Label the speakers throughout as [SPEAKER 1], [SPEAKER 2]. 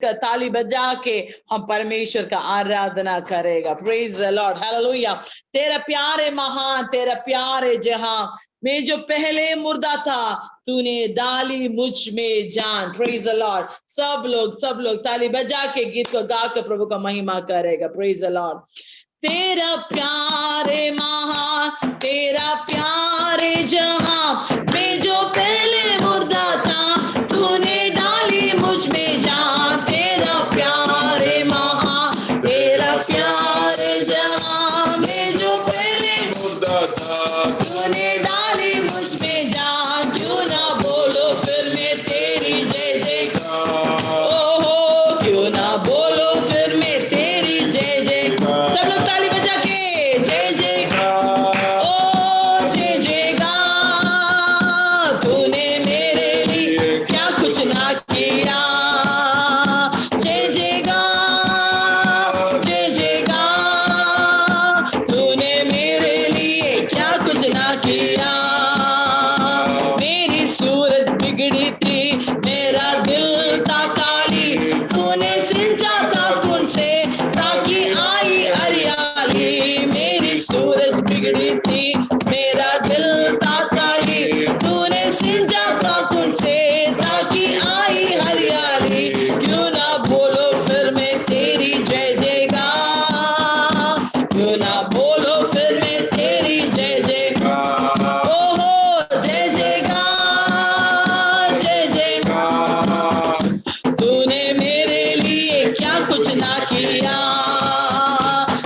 [SPEAKER 1] ताली बजा के हम परमेश्वर का आराधना करेगा। Praise the Lord, hallelujah. तेरा प्यार है महान, तेरा प्यार है जहां, मैं जो पहले मुर्दा था तूने डाली मुझ में जान। Praise the Lord. सब लोग ताली बजा के गीत को गा के प्रभु का महिमा करेगा। Praise the Lord. तेरा प्यार है महान, तेरा प्यार है जहां, मैं जो पहले मुर्दा था तूने डाली मुझ में जान। तेरा प्यार है महान, तेरा प्यार है जहां, मैं जो पहले मुर्दा था तूने डाली मुझ में जान। क्यों ना बोलो फिर मैं तेरी जय जयकार, ओहो क्यों ना बोलो फिर मैं तेरी जय जयकार। सब लोग ताली बजा के जय जयकार, ओ जय जयकार। तूने मेरे लिए क्या कुछ ना किया, जय जयकार जय जयकार। तूने मेरे लिए क्या कुछ ना किया। मेरी सूरत बिगड़ी थी, मेरा दिल था काली, तूने सिंचा था खून से ताकि आई हरियाली। मेरी सूरत बिगड़ी थी, मेरा दिल था काली, तूने सिंचा था खून से ताकि आई हरियाली। क्यों ना बोलो फिर मैं तेरी जय जयकार, क्यों ना बोलो फिर मैं तेरी जय जयकार, ओहो जय जयकार जय जयकार। तूने मेरे लिए क्या कुछ ना किया,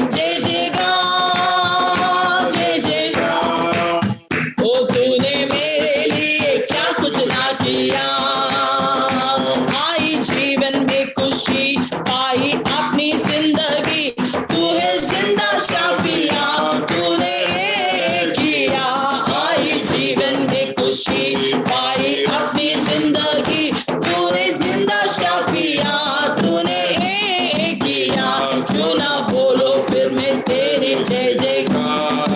[SPEAKER 1] जय जयकार जय जयकार। ओ तूने मेरे लिए क्या कुछ ना किया। आई जीवन में खुशी पाई अपनी जिंदगी, तू है जिंदा शाफिया, तूने ये किया। आई जीवन में खुशी पाई अपनी जिंदगी, तूने जिंदा शाफिया, तूने ये किया। क्यों ना बोलो फिर मैं तेरी जय जयकार,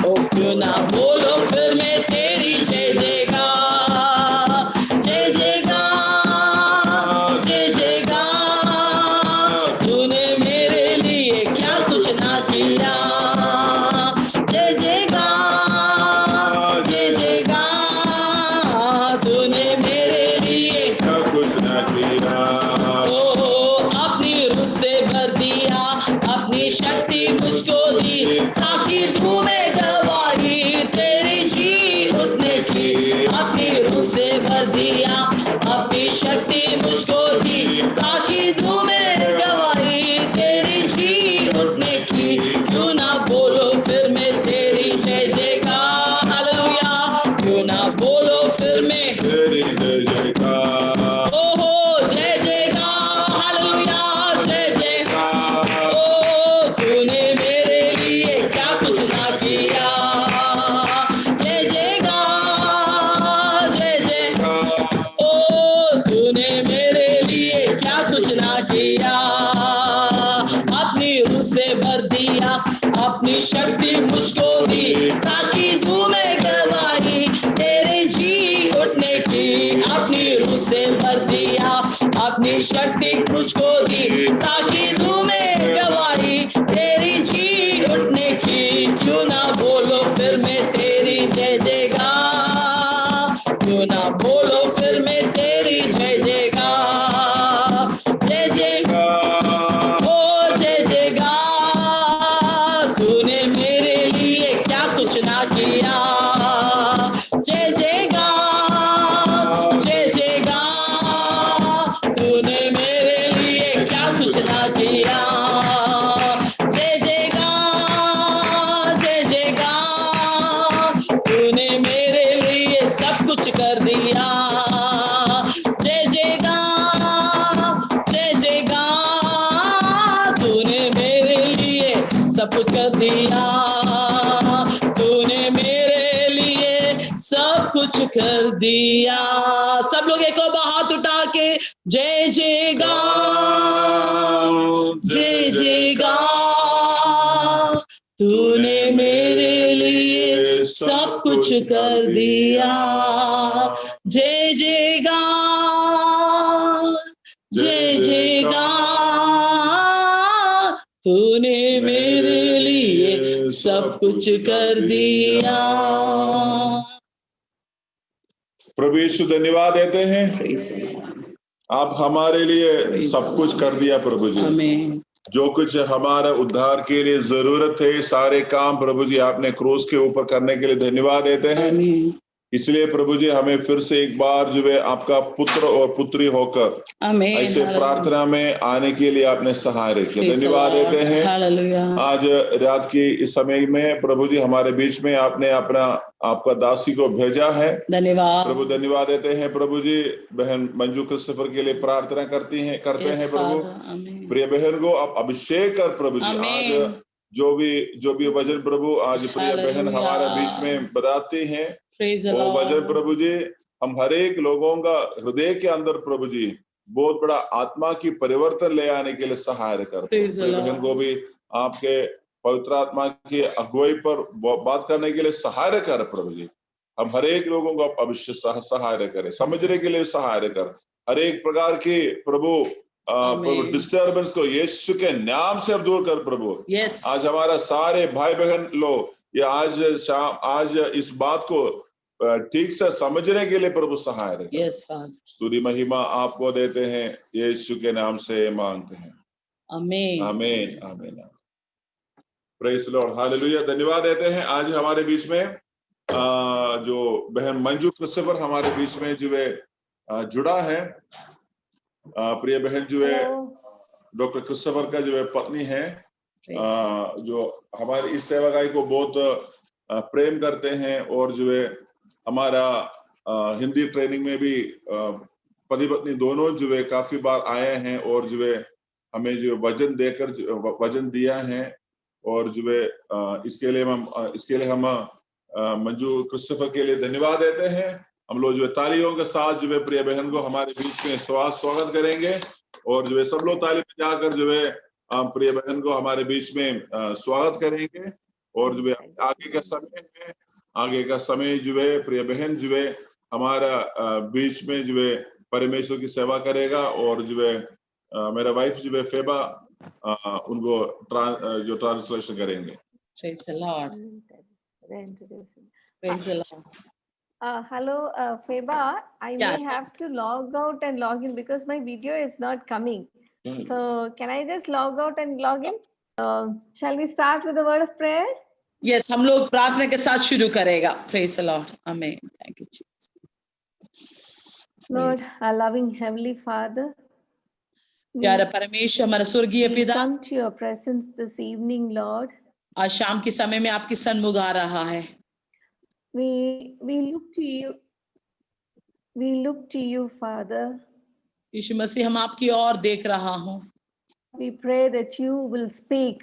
[SPEAKER 1] ओ क्यों ना बोलो फिर मैं तेरी जय जयकार, जय जयकार जय जयकार। तूने मेरे लिए क्या कुछ ना किया, जय जयकार जय जयकार। तूने मेरे लिए
[SPEAKER 2] क्या कुछ ना किया।
[SPEAKER 1] ओ अपनी रूह से भर दिया, अपनी शक्ति मुझको दी ताकि तू में गवाही तेरी जी उठने की। अपनी रूह से भर दिया, अपनी शक्ति मुझको दी ताकि तू में गवाही तेरी जी उठने की। क्यों ना बोलो फिर मैं तेरी जय जयकार, हालेलुया। क्यों ना बोलो फिर मैं
[SPEAKER 2] तेरी जय जयकार,
[SPEAKER 1] ओहो जय जयकार, हालेलुया जय जयकार। ओ तूने मेरे लिए क्या कुछ ना किया, जय जयकार जय जयकार। ओ तूने मेरे लिए क्या कुछ ना किया। अपनी रूह से भर दिया, अपनी शक्ति मुझको दी ताकि तू में गवाही तेरे जी उठने की। अपनी रूह से भर दिया, अपनी शक्ति मुझको दी ताकि तू में गवाही तेरी जी उठने की। क्यों ना बोलो फिर मैं तेरी जय जयकार, क्यों ना बोलो फिर मैं तेरी जय जयकार, जय जयकार ओ जय जयकार। तूने मेरे लिए क्या कुछ ना किया, जय जयकार जय जयकार। तूने मेरे लिए क्या कुछ ना किया, जय जयकार जय जयकार। तूने मेरे लिए सब कुछ कर दिया, जय जयकार जय जयकार। तूने मेरे लिए सब कुछ कर दिया, तूने मेरे लिए सब कुछ कर दिया। सब लोग एक और हाथ उठा के जय जयकार जय जयकार। तूने मेरे लिए सब कुछ कर दिया, जय जयकार जय जय करेगा, तूने मेरे लिए सब कुछ कर दिया।
[SPEAKER 2] प्रभु यीशु धन्यवाद देते हैं,
[SPEAKER 1] Praise the Lord.
[SPEAKER 2] आप हमारे लिए सब कुछ कर दिया प्रभु जी।
[SPEAKER 1] Amen.
[SPEAKER 2] जो कुछ हमारा उद्धार के लिए जरूरत है, सारे काम प्रभु जी आपने क्रूस के ऊपर करने के लिए धन्यवाद देते हैं।
[SPEAKER 1] Amen.
[SPEAKER 2] इसलिए प्रभु जी हमें फिर से एक बार जो है आपका पुत्र और पुत्री होकर
[SPEAKER 1] Amen.
[SPEAKER 2] ऐसे प्रार्थना में आने के लिए आपने सहाय किया,
[SPEAKER 1] Praise the
[SPEAKER 2] धन्यवाद
[SPEAKER 1] Lord.
[SPEAKER 2] देते हैं।
[SPEAKER 1] Hallelujah.
[SPEAKER 2] आज रात की इस समय में प्रभु जी हमारे बीच में आपने आपका दासी को भेजा है,
[SPEAKER 1] धन्यवाद
[SPEAKER 2] प्रभु धन्यवाद देते हैं। प्रभु जी बहन मंजू क्रिस्टोफर के लिए प्रार्थना करते हैं
[SPEAKER 1] Yes,
[SPEAKER 2] प्रभु।
[SPEAKER 1] Father. Amen.
[SPEAKER 2] प्रिय बहन को आप अभिषेक कर प्रभु जी।
[SPEAKER 1] Amen.
[SPEAKER 2] आज जो भी वचन प्रभु आज प्रिय बहन
[SPEAKER 1] Hallelujah.
[SPEAKER 2] हमारे बीच में बताते हैं,
[SPEAKER 1] Praise the
[SPEAKER 2] वो वचन
[SPEAKER 1] Lord.
[SPEAKER 2] प्रभु जी हम हर एक लोगों का हृदय के अंदर प्रभु जी बहुत बड़ा आत्मा की परिवर्तन ले आने के लिए सहाय कर।
[SPEAKER 1] Praise the
[SPEAKER 2] प्रिय बहन
[SPEAKER 1] Lord.
[SPEAKER 2] को भी आपके पवित्र आत्मा की अगुवाई पर बात करने के लिए सहाय कर प्रभु जी। हम हर एक लोगों को अवश्य सहाय करें, समझने के लिए सहाय कर, हर एक प्रकार की प्रभु डिस्टर्बेंस को यीशु के नाम से अब दूर कर प्रभु।
[SPEAKER 1] Yes.
[SPEAKER 2] आज हमारा सारे भाई बहन लोग ये आज इस बात को ठीक से समझने के लिए प्रभु सहाय करें।
[SPEAKER 1] Yes, Father.
[SPEAKER 2] स्तुति महिमा आपको देते हैं, यीशु के नाम से मांगते हैं।
[SPEAKER 1] Amen.
[SPEAKER 2] आमीन आमीन। Praise the Lord, hallelujah. धन्यवाद देते हैं। आज हमारे बीच में जो बहन मंजू क्रिस्टोफर हमारे बीच में जो है जुड़ा है। प्रिय बहन जो है डॉक्टर क्रिस्टोफर का जो है पत्नी है, जो हमारी इस सेवाकाई को बहुत प्रेम करते हैं और जो है हमारा हिंदी ट्रेनिंग में भी पति पत्नी दोनों जो है काफी बार आए हैं और जो है हमें जो वचन देकर वचन दिया है। और जो है इसके लिए हम मंजू क्रिस्टोफर के लिए धन्यवाद देते हैं। हम लोग जो है तालियों के साथ जो है प्रिय बहन को हमारे बीच में स्वागत करेंगे और जो है सब लोग ताली बजाकर जो है प्रिय बहन को हमारे बीच में स्वागत करेंगे। और जो है आगे का समय जो है प्रिय बहन जो है हमारा बीच में जो है परमेश्वर की सेवा करेगा। और जो है मेरा वाइफ जो है फेबा उनको जो ट्रांसलेशन करेंगे।
[SPEAKER 1] Praise the Lord. Praise the Lord.
[SPEAKER 3] Hello, Feba. I
[SPEAKER 1] Yes.
[SPEAKER 3] may have to log out and log in because my video is not coming. So can I just log out and log in? Shall we start with a word of prayer?
[SPEAKER 1] Yes, हम लोग प्रार्थना के साथ शुरू करेगा। Praise the Lord. Amen. Thank you, Jesus.
[SPEAKER 3] Lord, our loving Heavenly Father,
[SPEAKER 1] प्यारा परमेश्वर हमारा स्वर्गीय
[SPEAKER 3] we
[SPEAKER 1] पिता,
[SPEAKER 3] come to your presence this evening, Lord.
[SPEAKER 1] आज शाम के समय में आपकी सन्मुख आ रहा है।
[SPEAKER 3] We look to you. We look to you, Father.
[SPEAKER 1] यीशु मसीह हम आपकी ओर देख रहा हूँ।
[SPEAKER 3] We pray that you will speak.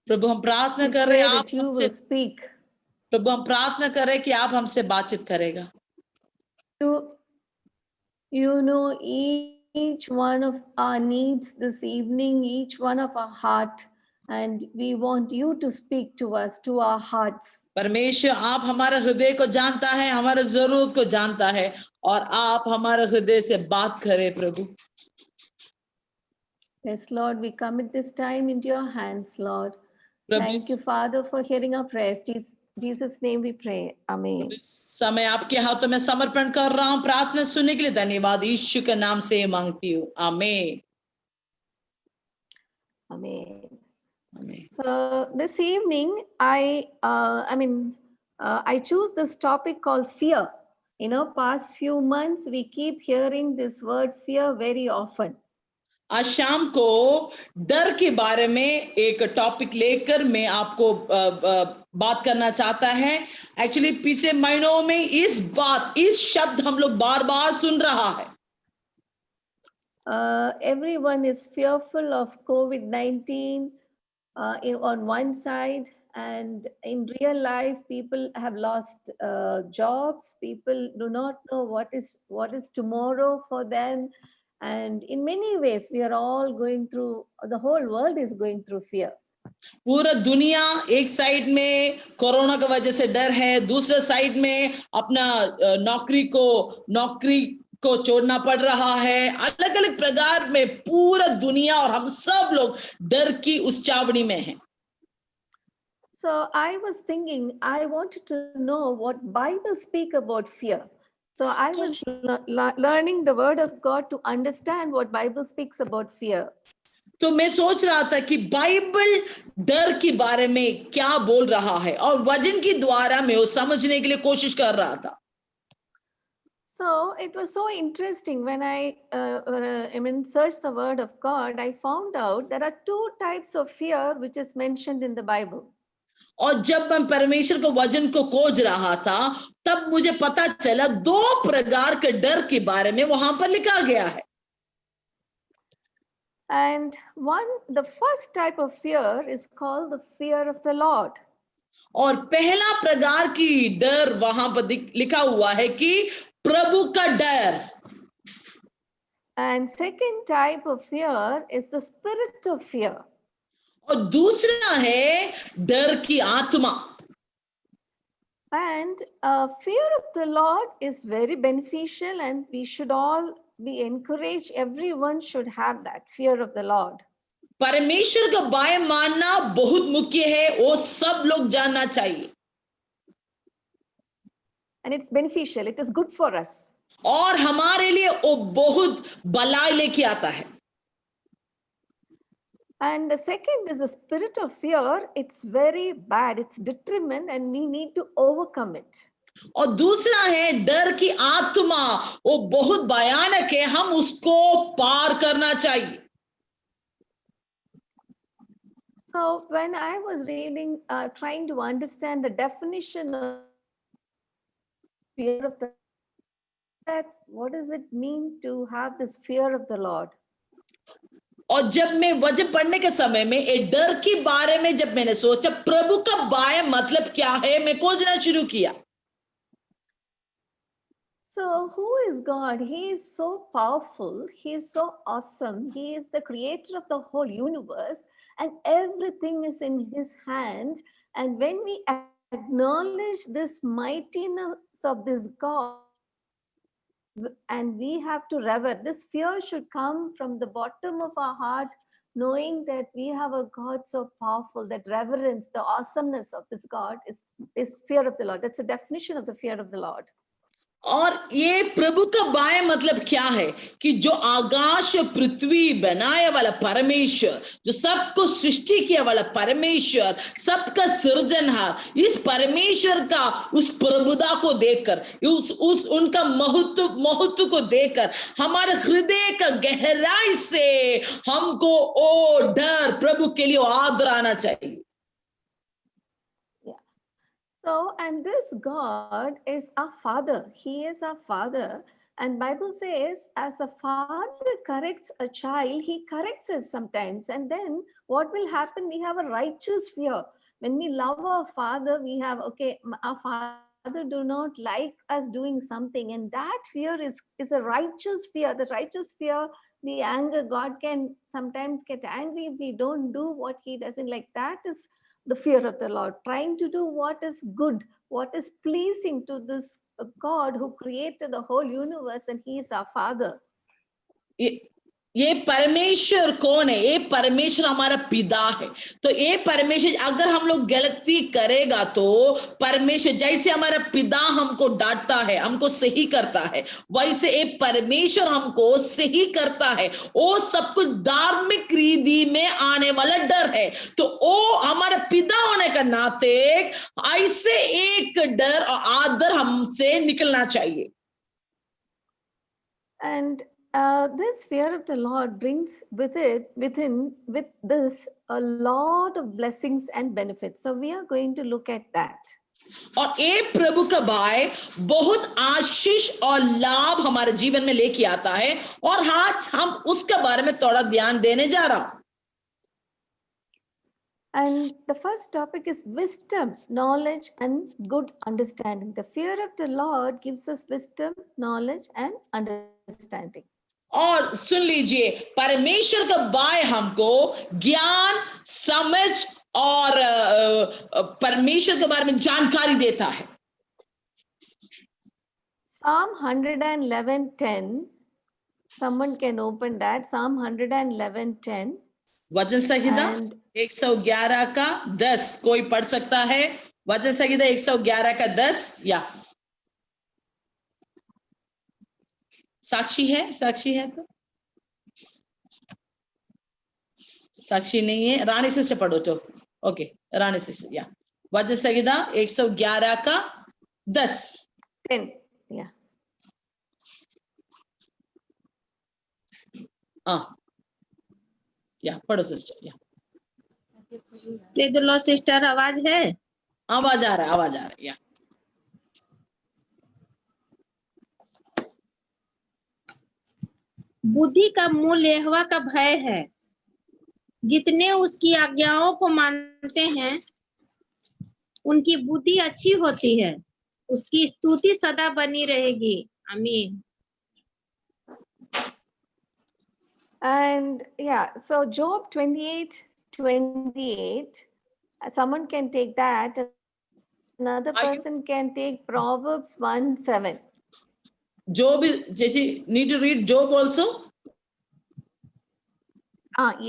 [SPEAKER 1] प्रभु हम प्रार्थना
[SPEAKER 3] We
[SPEAKER 1] कर रहे
[SPEAKER 3] pray
[SPEAKER 1] हैं आप
[SPEAKER 3] that you
[SPEAKER 1] हमसे,
[SPEAKER 3] will speak.
[SPEAKER 1] प्रभु हम प्रार्थना कर रहे हैं कि आप हमसे बातचीत करेगा।
[SPEAKER 3] You know each one of our needs this evening, each one of our heart, and we want you to speak to us, to our hearts.
[SPEAKER 1] परमेश्वर आप हमारे हृदय को जानता है, हमारे जरूरत को जानता है और आप हमारे हृदय से बात करें प्रभु।
[SPEAKER 3] Yes, Lord, we commit this time into your hands, Lord. Thank you, Father, for hearing our prayers. Jesus' name we pray. Amen.
[SPEAKER 1] समय आपके हाथों में समर्पण कर रहा हूँ, प्रार्थना सुनने के लिए धन्यवाद। यीशु के नाम से मांगती हूँ, आमीन।
[SPEAKER 3] Amen.
[SPEAKER 1] Amen.
[SPEAKER 3] So this evening, I choose this topic called fear. You know, past few months, we keep hearing this word fear very often.
[SPEAKER 1] आज शाम को डर के बारे में एक टॉपिक लेकर मैं आपको बात करना चाहता है। एक्चुअली पिछले महीनों में इस शब्द हम लोग बार बार सुन रहा है।
[SPEAKER 3] Everyone is fearful of COVID-19 on one side, and in real life, people have lost jobs. People do not know what is tomorrow for them. And in many ways, we are all going through, the whole world is going through fear.
[SPEAKER 1] पूरा दुनिया एक side में corona की वजह से डर है, दूसरे साइड में अपना नौकरी को छोड़ना पड़ रहा है, अलग अलग प्रकार में पूरा दुनिया और हम सब लोग डर की उस चावड़ी में हैं।
[SPEAKER 3] So I was thinking, I wanted to know what Bible speak about fear. So I was learning the word of God to understand what Bible speaks about fear.
[SPEAKER 1] तो मैं सोच रहा था कि बाइबल डर के बारे में क्या बोल रहा है और वचन के द्वारा मैं वो समझने के लिए कोशिश कर रहा था।
[SPEAKER 3] So it was so interesting when I searched the word of God, I found out there are two types of fear which is mentioned in the Bible.
[SPEAKER 1] और जब मैं परमेश्वर को वचन को खोज रहा था तब मुझे पता चला दो प्रकार के डर के बारे में वहां पर लिखा गया है।
[SPEAKER 3] And the first type of fear is called the fear of the Lord.
[SPEAKER 1] और पहला प्रकार की डर वहां पर लिखा हुआ है कि प्रभु का डर।
[SPEAKER 3] And second type of fear is the spirit of fear.
[SPEAKER 1] और दूसरा है डर की आत्मा।
[SPEAKER 3] And fear of the Lord is very beneficial, and we should all be encouraged. Everyone should have that fear of the Lord.
[SPEAKER 1] परमेश्वर का भय मानना बहुत मुख्य है, वो सब लोग जानना चाहिए।
[SPEAKER 3] And it's beneficial, it is good for us.
[SPEAKER 1] और हमारे लिए वो बहुत भलाई लेके आता है।
[SPEAKER 3] And the second is the spirit of fear. It's very bad, it's detriment, and we need to overcome it.
[SPEAKER 1] और दूसरा है डर की आत्मा, वो बहुत भयानक है, हम उसको पार करना चाहिए।
[SPEAKER 3] So when I was reading, trying to understand the definition of fear of the Lord, what does it mean to have this fear of the Lord?
[SPEAKER 1] और जब मैं वचन पढ़ने के समय में ये डर के बारे में जब मैंने सोचा प्रभु का भय मतलब क्या है, मैं खोजना शुरू किया।
[SPEAKER 3] So who is God? He is so powerful. He is so awesome. He is the creator of the whole universe, and everything is in his hand. And when we acknowledge this mightiness of this God, and we have to rever, this fear should come from the bottom of our heart, knowing that we have a God so powerful, that reverence, the awesomeness of this God is fear of the Lord. That's a definition of the fear of the Lord.
[SPEAKER 1] और ये प्रभु का भय मतलब क्या है कि जो आकाश पृथ्वी बनाए वाला परमेश्वर, जो सबको सृष्टि किया वाला परमेश्वर, सबका सृजनहार, इस परमेश्वर का उस प्रभुता को देखकर, उस उनका महत्व को देखकर हमारे हृदय का गहराई से हमको ओ डर, प्रभु के लिए आदर आना चाहिए।
[SPEAKER 3] So, and this God is our Father. He is our Father. And Bible says, as a father corrects a child, he corrects us sometimes. And then what will happen? We have a righteous fear. When we love our Father, we have, okay, our Father do not like us doing something. And that fear is a righteous fear. The righteous fear, the anger, God can sometimes get angry if we don't do what he doesn't like. That is the fear of the Lord, trying to do what is good, what is pleasing to this God who created the whole universe, and he is our Father.
[SPEAKER 1] ये परमेश्वर कौन है? ये परमेश्वर हमारा पिता है। तो ये परमेश्वर अगर हम लोग गलती करेगा तो परमेश्वर जैसे हमारा पिता हमको डांटता है, हमको सही करता है, वैसे ये परमेश्वर हमको सही करता है। वो सब कुछ धार्मिक रीति में आने वाला डर है। तो वो हमारा पिता होने का नाते ऐसे एक डर और आदर हमसे निकलना चाहिए।
[SPEAKER 3] And this fear of the Lord brings with this a lot of blessings and benefits. So we are going to look at that.
[SPEAKER 1] और एक प्रभु का भय बहुत आशीष और लाभ हमारे जीवन में लेके आता है और आज हम उसके बारे में थोड़ा ध्यान देने जा रहा हूं।
[SPEAKER 3] And the first topic is wisdom, knowledge, and good understanding. The fear of the Lord gives us wisdom, knowledge, and understanding.
[SPEAKER 1] और सुन लीजिए, परमेश्वर का भय हमको ज्ञान, समझ और परमेश्वर के बारे में जानकारी देता है।
[SPEAKER 3] Psalm 111:10. Someone can open that. Psalm 111:10.
[SPEAKER 1] वचन संहिता
[SPEAKER 3] And
[SPEAKER 1] 111 का 10 कोई पढ़ सकता है? वचन संहिता 111 का 10 या साक्षी है तो साक्षी नहीं है, रानी सिस्टर पढ़ो तो ओके, रानी सिस्टर या वचन संहिता 111 का 10
[SPEAKER 3] 10. Yeah.
[SPEAKER 1] या पढ़ो सिस्टर या
[SPEAKER 4] प्रेज द लॉर्ड सिस्टर, आवाज है?
[SPEAKER 1] आवाज आ रहा है या
[SPEAKER 4] बुद्धि का मूल यहोवा का भय है। जितने उसकी आज्ञाओं को मानते हैं उनकी बुद्धि अच्छी होती है, उसकी स्तुति सदा बनी रहेगी। आमीन।
[SPEAKER 3] And yeah, so Job 28:28. Someone can take that. Another
[SPEAKER 1] Are you-
[SPEAKER 3] person can take Proverbs 1:7.
[SPEAKER 1] Job is, Jesse, need to read Job also?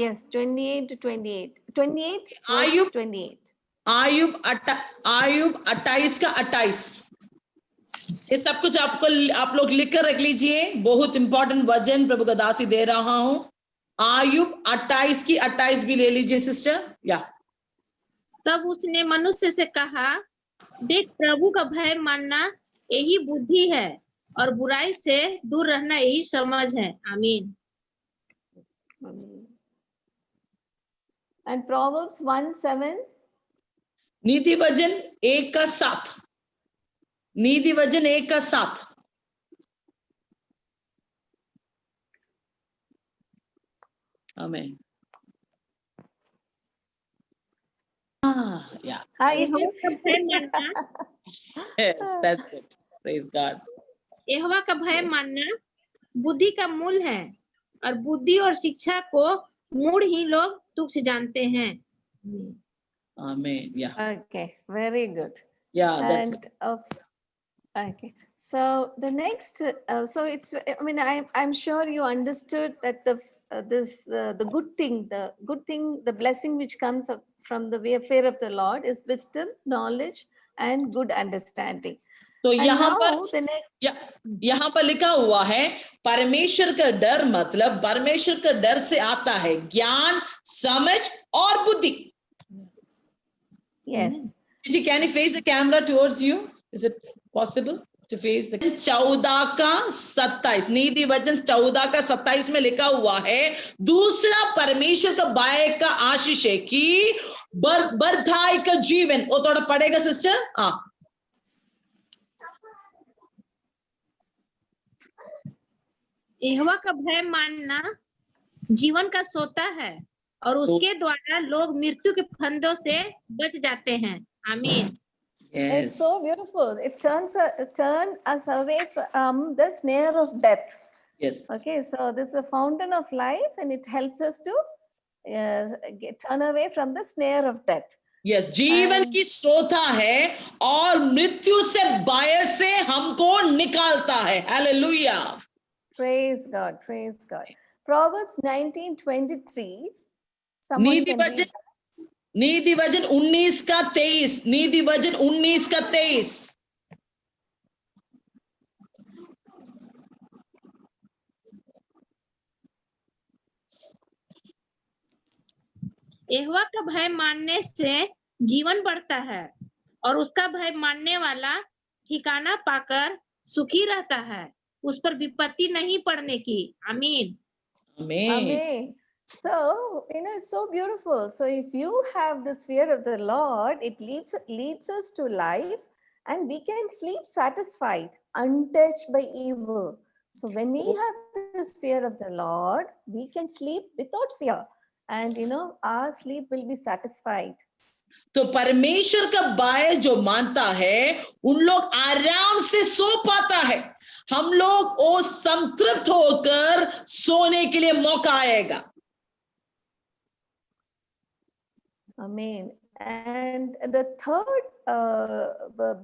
[SPEAKER 3] Yes, 28 to 28. 28,
[SPEAKER 1] Are
[SPEAKER 3] verse
[SPEAKER 1] you-
[SPEAKER 3] 28.
[SPEAKER 1] Ayub 28 का 28, ये सब कुछ आप लोग लिख कर रख लीजिए। बहुत इंपॉर्टेंट वचन प्रभु का दासी दे रहा हूं। आयुब 28 की 28 भी ले लीजिए सिस्टर या।
[SPEAKER 4] तब उसने मनुष्य से कहा, देख, प्रभु का भय मानना यही बुद्धि है और बुराई से दूर रहना यही समझ है। आमीन।
[SPEAKER 3] And Proverbs 1:7.
[SPEAKER 1] नीति वचन 1 का 7, नीति वचन 1 का 7। आमीन। Yeah.
[SPEAKER 4] यहोवा का भय मानना,
[SPEAKER 1] Yes, that's it. Praise God.
[SPEAKER 4] यहोवा का भय मानना बुद्धि का मूल है और बुद्धि और शिक्षा को मूढ़ ही लोग तुच्छ जानते हैं।
[SPEAKER 1] Amen. Yeah.
[SPEAKER 3] Okay, very good.
[SPEAKER 1] Yeah, that's
[SPEAKER 3] And okay, so the next, so it's, I mean, I'm sure you understood that the good thing, the blessing which comes from the fear of the Lord is wisdom, knowledge, and good understanding.
[SPEAKER 1] तो
[SPEAKER 3] And
[SPEAKER 1] यहाँ
[SPEAKER 3] now
[SPEAKER 1] पर
[SPEAKER 3] the next,
[SPEAKER 1] यहाँ पर लिखा हुआ है परमेश्वर का डर, मतलब परमेश्वर का डर से आता है ज्ञान, समझ और बुद्धि।
[SPEAKER 3] yes.
[SPEAKER 1] Gigi, can you face the camera towards you? Is it possible to face the 14 का 27, नीति वचन 14 का 27 में लिखा हुआ है, दूसरा परमेश्वर का भय का आशीष है कि बर्धाई का जीवन। वो थोड़ा पढ़ेगा सिस्टर। हाँ,
[SPEAKER 4] यहोवा का भय मानना जीवन का सोता है और उसके द्वारा लोग मृत्यु के फंदों से बच जाते हैं। आमीन।
[SPEAKER 3] It's so beautiful. It turns us away from the snare of death.
[SPEAKER 1] Yes.
[SPEAKER 3] Okay, so this is a fountain of life, and it helps us to turn away from the snare of death.
[SPEAKER 1] Yes, जीवन की सोता है और मृत्यु से भय से हमको निकालता है। Hallelujah.
[SPEAKER 3] Praise God, praise God. Proverbs 19:23.
[SPEAKER 1] नीति वचन 19 का 23, नीति वचन 19 का 23।
[SPEAKER 4] यहोवा का भय मानने से जीवन बढ़ता है और उसका भय मानने वाला ठिकाना पाकर सुखी रहता है, उस पर विपत्ति नहीं पड़ने की। आमीन।
[SPEAKER 3] Amen. So, it's so beautiful. So if you have this fear of the Lord, it leads us to life, and we can sleep satisfied, untouched by evil. So when we have this fear of the Lord, we can sleep without fear, and our sleep will be satisfied.
[SPEAKER 1] तो परमेश्वर का भय जो मानता है उन लोग आराम से सो पाता है। हम लोग वो संतृप्त होकर सोने के लिए मौका आएगा।
[SPEAKER 3] Amen. And the third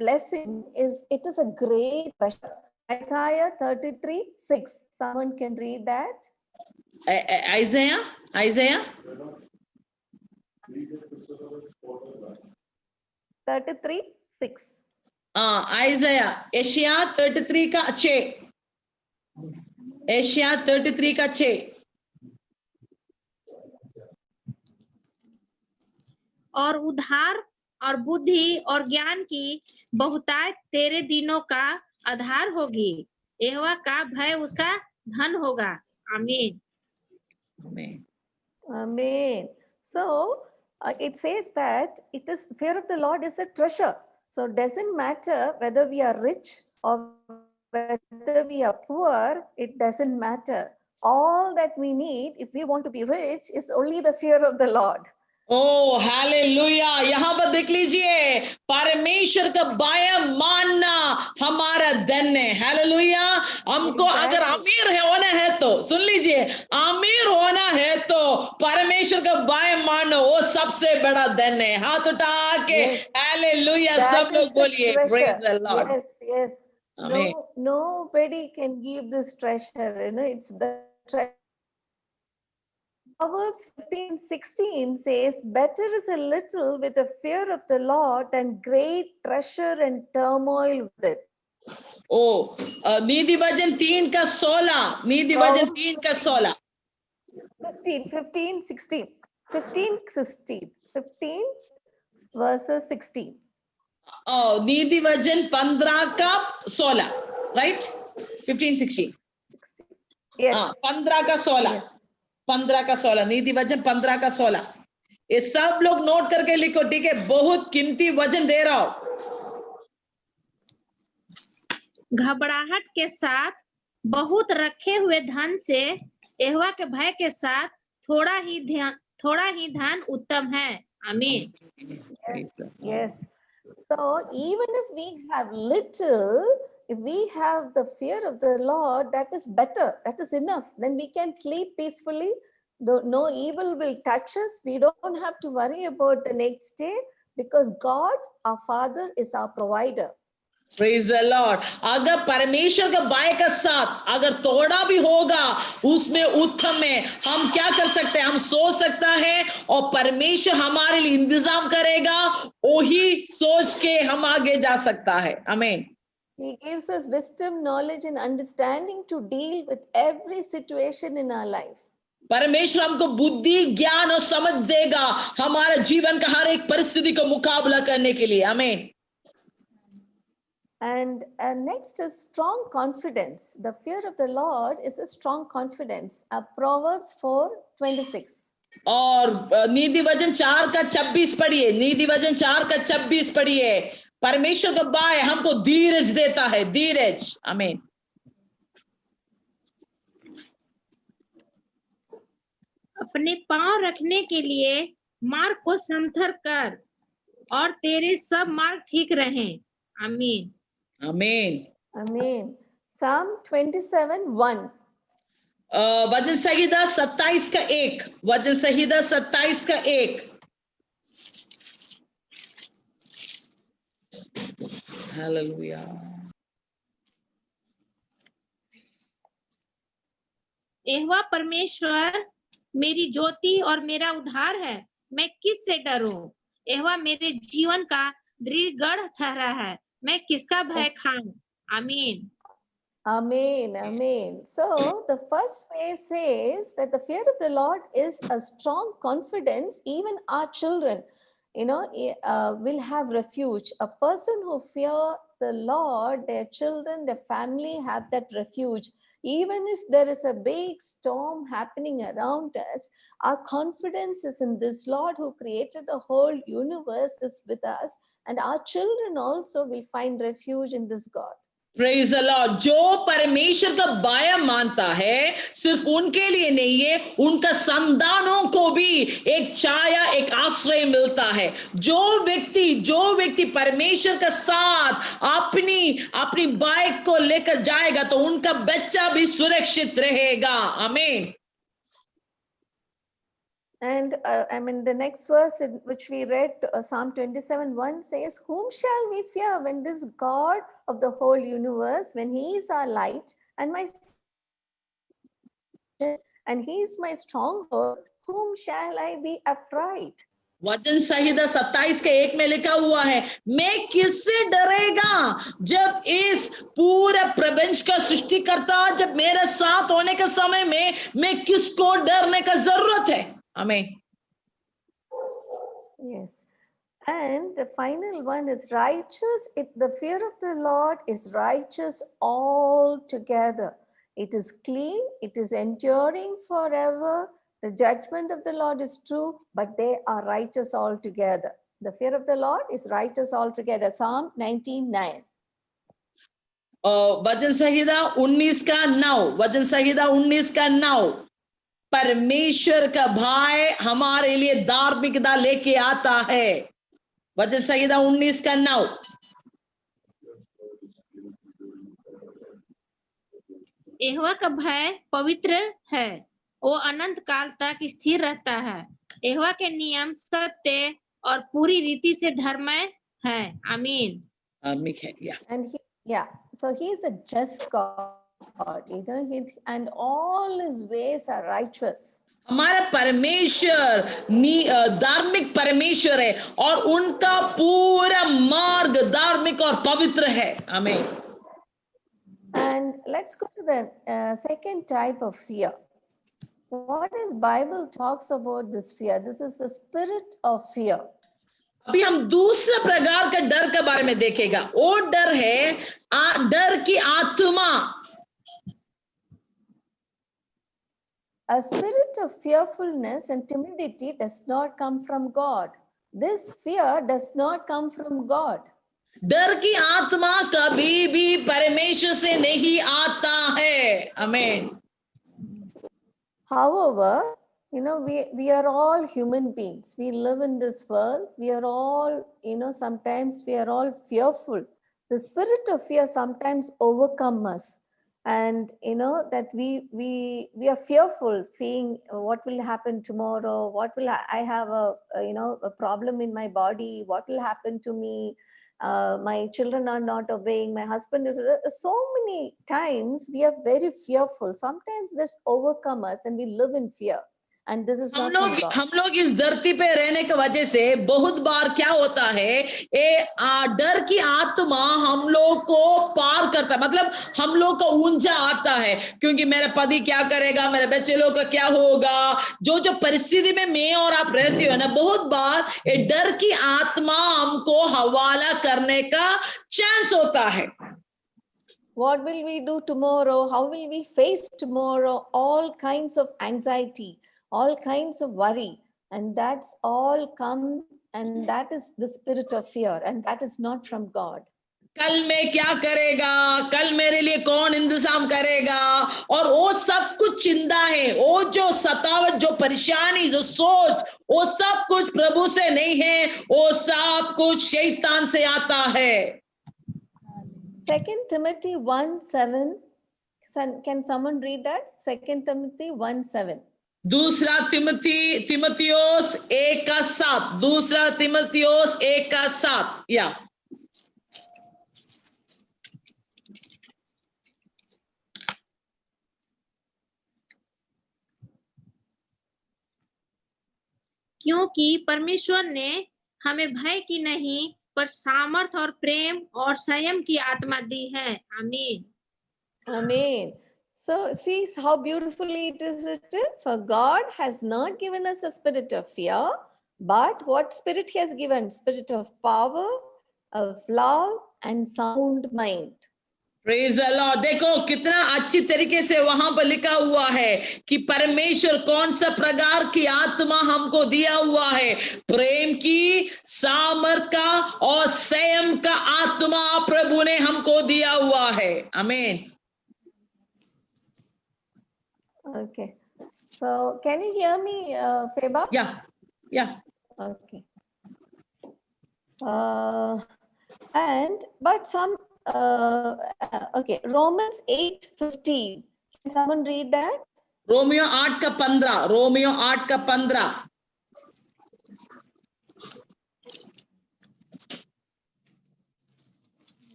[SPEAKER 3] blessing is, it is a great treasure. Isaiah 33:6. Someone can read that.
[SPEAKER 1] Isaiah
[SPEAKER 3] 33:6.
[SPEAKER 1] Isaiah Asia 33 का 6, एशिया 33 का 6।
[SPEAKER 4] और उद्धार और बुद्धि और ज्ञान की बहुतायत तेरे दिनों का आधार होगी, यहोवा का भय उसका धन होगा। आमीन।
[SPEAKER 1] Amen.
[SPEAKER 3] Amen. So it says that it is fear of the Lord is a treasure. So it doesn't matter whether we are rich or whether we are poor, it doesn't matter. All that we need if we want to be rich is only the fear of the Lord.
[SPEAKER 1] Oh hallelujah. यहाँ पर देख लीजिए, परमेश्वर का भय मानना हमारा धन है। हालेलुया। हमको अगर अमीर है होना है तो सुन लीजिए, अमीर होना है तो परमेश्वर का भय मानो, वो सबसे बड़ा धन है। हाथ उठा के हालेलुया सब लोग बोलिए, praise the Lord.
[SPEAKER 3] Yes, yes.
[SPEAKER 1] Amen.
[SPEAKER 3] Nobody can give this treasure. It's the treasure. Proverbs 15:16 says, better is a little with the fear of the Lord than great treasure and turmoil with it.
[SPEAKER 1] ओ नीति वचन 3 का 16, नीति वचन 3 का 16।
[SPEAKER 3] 15 verses 16.
[SPEAKER 1] नीति वचन 15 का 16, right? 15-16।
[SPEAKER 3] Yes.
[SPEAKER 1] 15 का 16।
[SPEAKER 3] Yes.
[SPEAKER 1] 15 का 16, नीति वचन 15 का 16। ये सब लोग नोट करके लिखो, ठीक है? बहुत कीमती वचन दे रहा हूं।
[SPEAKER 4] घबराहट के साथ बहुत रखे हुए धन से यहोवा के भय के साथ थोड़ा ही धन उत्तम है। आमीन।
[SPEAKER 3] Yes. So even if we have little, if we have the fear of the Lord, that is better. That is enough. Then we can sleep peacefully. No evil will touch us. We don't have to worry about the next day because God, our Father, is our provider.
[SPEAKER 1] Praise the Lord. अगर परमेश्वर का भय के साथ अगर थोड़ा भी होगा, उसमें उत्तम है। हम क्या कर सकते हैं? हम सो सकता है और परमेश्वर हमारे लिए इंतजाम करेगा, वही सोच के हम आगे जा सकता है। आमीन।
[SPEAKER 3] He gives us wisdom, knowledge, and understanding to deal with every situation in our life.
[SPEAKER 1] परमेश्वर हमको बुद्धि, ज्ञान और समझ देगा हमारे जीवन का हर एक परिस्थिति को मुकाबला करने के लिए। आमीन।
[SPEAKER 3] And next is strong confidence. The fear of the Lord is a strong confidence. Proverbs 4:26.
[SPEAKER 1] और नीति वचन 4 का 26 पढ़िए। नीति वचन 4 का 26 पढ़िए। परमेश्वर का भय हमको धीरज देता है, धीरज। आमीन।
[SPEAKER 4] अपने पांव रखने के लिए मार्ग को समथर कर और तेरे सब मार्ग ठीक रहें। आमीन।
[SPEAKER 1] आमीन।
[SPEAKER 3] Amen. Psalm 27:1.
[SPEAKER 1] वचन संहिता 27 का 1। वचन संहिता 27 का 1। हालेलुया।
[SPEAKER 4] यहोवा परमेश्वर मेरी ज्योति और मेरा उद्धार है, मैं किससे डरूं? यहोवा मेरे जीवन का दृढ़ गढ़ ठहरा है, मैं किसका भय खाऊं? आमीन।
[SPEAKER 3] Amen. Amen. So the first phrase says that the fear of the Lord is a strong confidence. Even our children, will have refuge. A person who fear the Lord, their children, their family have that refuge. Even if there is a big storm happening around us, our confidence is in this Lord who created the whole universe is with us, and our children also will find refuge in this God.
[SPEAKER 1] Praise the Lord. जो परमेश्वर का भय मानता है, सिर्फ उनके लिए नहीं है, उनका संतानों को भी एक छाया, एक आश्रय मिलता है। जो व्यक्ति परमेश्वर के साथ अपनी बाइक को लेकर जाएगा तो उनका बच्चा भी सुरक्षित रहेगा। आमीन।
[SPEAKER 3] And I mean, the next verse in which we read, Psalm 27:1 says, "Whom shall we fear when this God of the whole universe, when He is our light and my and He is my stronghold, whom shall I be afraid?"
[SPEAKER 1] वचन संहिता 27:1 में लिखा हुआ है, मैं किससे डरेगा जब इस पूरे प्रपंच का सृष्टिकर्ता जब मेरे साथ होने के समय में मैं किसको डरने का जरूरत है? आमीन।
[SPEAKER 3] Yes. And the final one is righteous. The fear of the Lord is righteous altogether. It is clean, it is enduring forever. The judgment of the Lord is true, but they are righteous altogether. The fear of the Lord is righteous altogether. Psalm 19:9.
[SPEAKER 1] वचन संहिता 19:9, वचन संहिता 19:9, परमेश्वर का भय हमारे लिए धार्मिकता लेके आता है। वचन संहिता 19:9।
[SPEAKER 4] यहोवा का भय पवित्र है, वो अनंत काल तक स्थिर रहता है। यहोवा के नियम सत्य और पूरी रीति से धर्ममय है। आमीन।
[SPEAKER 3] And so he is a just God, and all his ways are righteous.
[SPEAKER 1] हमारा परमेश्वर धार्मिक परमेश्वर है और उनका पूरा मार्ग धार्मिक और पवित्र है। आमीन।
[SPEAKER 3] And let's go to the second type of fear. What is Bible talks about this fear? This is the spirit of fear.
[SPEAKER 1] अभी हम दूसरे प्रकार का डर के बारे में देखेगा। वो डर है डर की आत्मा।
[SPEAKER 3] A spirit of fearfulness and timidity does not come from God. This fear does not come from God.
[SPEAKER 1] डर की आत्मा कभी भी परमेश्वर से नहीं आता है। आमीन।
[SPEAKER 3] However, we are all human beings. We live in this world. We are all, sometimes we are all fearful. The spirit of fear sometimes overcomes us. And, that we are fearful seeing what will happen tomorrow. What will I have a problem in my body? What will happen to me? My children are not obeying. My husband is. So many times we are very fearful. Sometimes this overcomes us and we live in fear. And this is not from God.
[SPEAKER 1] हम लोग इस धरती पे रहने की वजह से बहुत बार क्या होता है, डर की आत्मा हम लोग को पार करता है। मतलब हम लोग को ऊंचा आता है, क्योंकि मेरा पति क्या करेगा, मेरे बच्चे लोग का क्या होगा, जो परिस्थिति में मैं और आप रहती हो ना, बहुत बार ये डर की आत्मा हमको हवाला करने का चांस होता है।
[SPEAKER 3] What will we do tomorrow? How will we face tomorrow? All kinds of anxiety, all kinds of worry, and that's all come, and that is the spirit of fear, and that is not from God.
[SPEAKER 1] कल मैं क्या करेगा, कल मेरे लिए कौन इंतजाम करेगा, और वो सब कुछ चिंता है, वो जो सतावट, जो परेशानी, जो सोच, वो सब कुछ प्रभु से नहीं है, वो सब कुछ शैतान से आता है।
[SPEAKER 3] 2 Timothy 1:7. Can someone read that? 2 Timothy 1:7.
[SPEAKER 1] दूसरा तिमुथियुस 1:7, दूसरा तिमुथियुस 1:7। या
[SPEAKER 4] क्योंकि परमेश्वर ने हमें भय की नहीं पर सामर्थ और प्रेम और संयम की आत्मा दी है। आमीन।
[SPEAKER 3] Amen. So see how beautifully it is written. For God has not given us a spirit of fear, but what spirit he has given? Spirit of power, of love and sound mind.
[SPEAKER 1] Praise the Lord. देखो कितना अच्छी तरीके से वहां पर लिखा हुआ है कि परमेश्वर कौन सा प्रकार की आत्मा हमको दिया हुआ है, प्रेम की, सामर्थ का और संयम का आत्मा प्रभु ने हमको दिया हुआ है। आमीन।
[SPEAKER 3] Okay. So can you hear me, Feba?
[SPEAKER 1] Yeah.
[SPEAKER 3] Okay. Okay, Romans 8:15. Can someone read that?
[SPEAKER 1] Romeo 8:15, Romeo 8:15।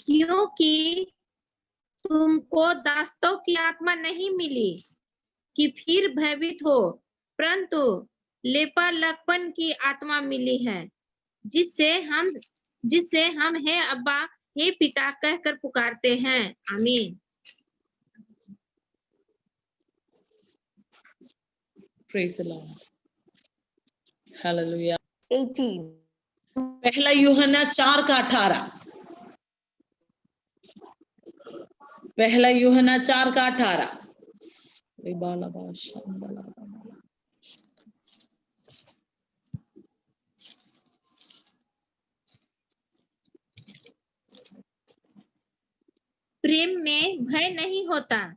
[SPEAKER 4] क्योंकि तुमको दासों की आत्मा नहीं मिली कि फिर भयभीत हो, परंतु लेपालकपन की आत्मा मिली है, जिससे हम हे अब्बा, हे पिता कहकर पुकारते हैं। आमीन।
[SPEAKER 1] Praise the Lord. Hallelujah.
[SPEAKER 3] 18.
[SPEAKER 1] पहला यूहन्ना 4:18। पहला यूहन्ना 4:18।
[SPEAKER 4] प्रेम में भय नहीं होता,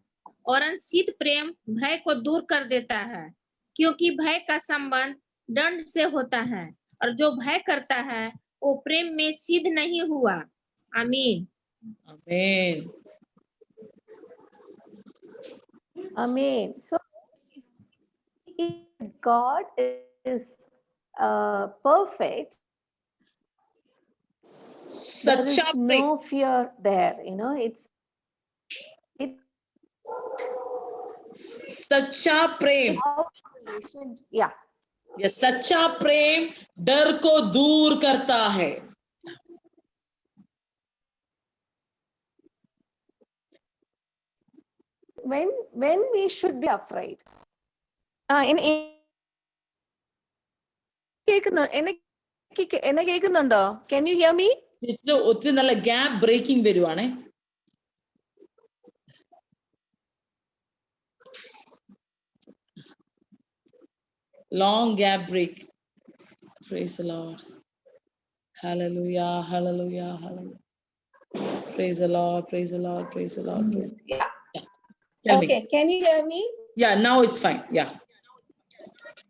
[SPEAKER 4] और शीत प्रेम भय को दूर कर देता है, क्योंकि भय का संबंध दंड से होता है, और जो भय करता है वो प्रेम में सिद्ध नहीं हुआ। आमीन।
[SPEAKER 1] आमीन।
[SPEAKER 3] Amen. So if God is perfect, there is
[SPEAKER 1] सच्चा प्रेम,
[SPEAKER 3] no fear there. It
[SPEAKER 1] सच्चा प्रेम,
[SPEAKER 3] yeah.
[SPEAKER 1] ये सच्चा प्रेम डर को दूर करता है।
[SPEAKER 3] When we should be afraid. എന്നെ കേൾക്കുന്നുണ്ടോ? Can you hear me?
[SPEAKER 1] ഇതില് ഒത്തിരി നല്ല ഗ്യാപ്പ് ബ്രേക്കിംഗ് വരുവാണേ. Long gap break. Praise the Lord. Hallelujah, hallelujah, hallelujah. Praise the Lord, praise the Lord, praise the Lord. Praise the Lord.
[SPEAKER 3] Yeah.
[SPEAKER 1] Tell
[SPEAKER 3] Okay,
[SPEAKER 1] me.
[SPEAKER 3] can you hear me?
[SPEAKER 1] Yeah, now it's fine. Yeah.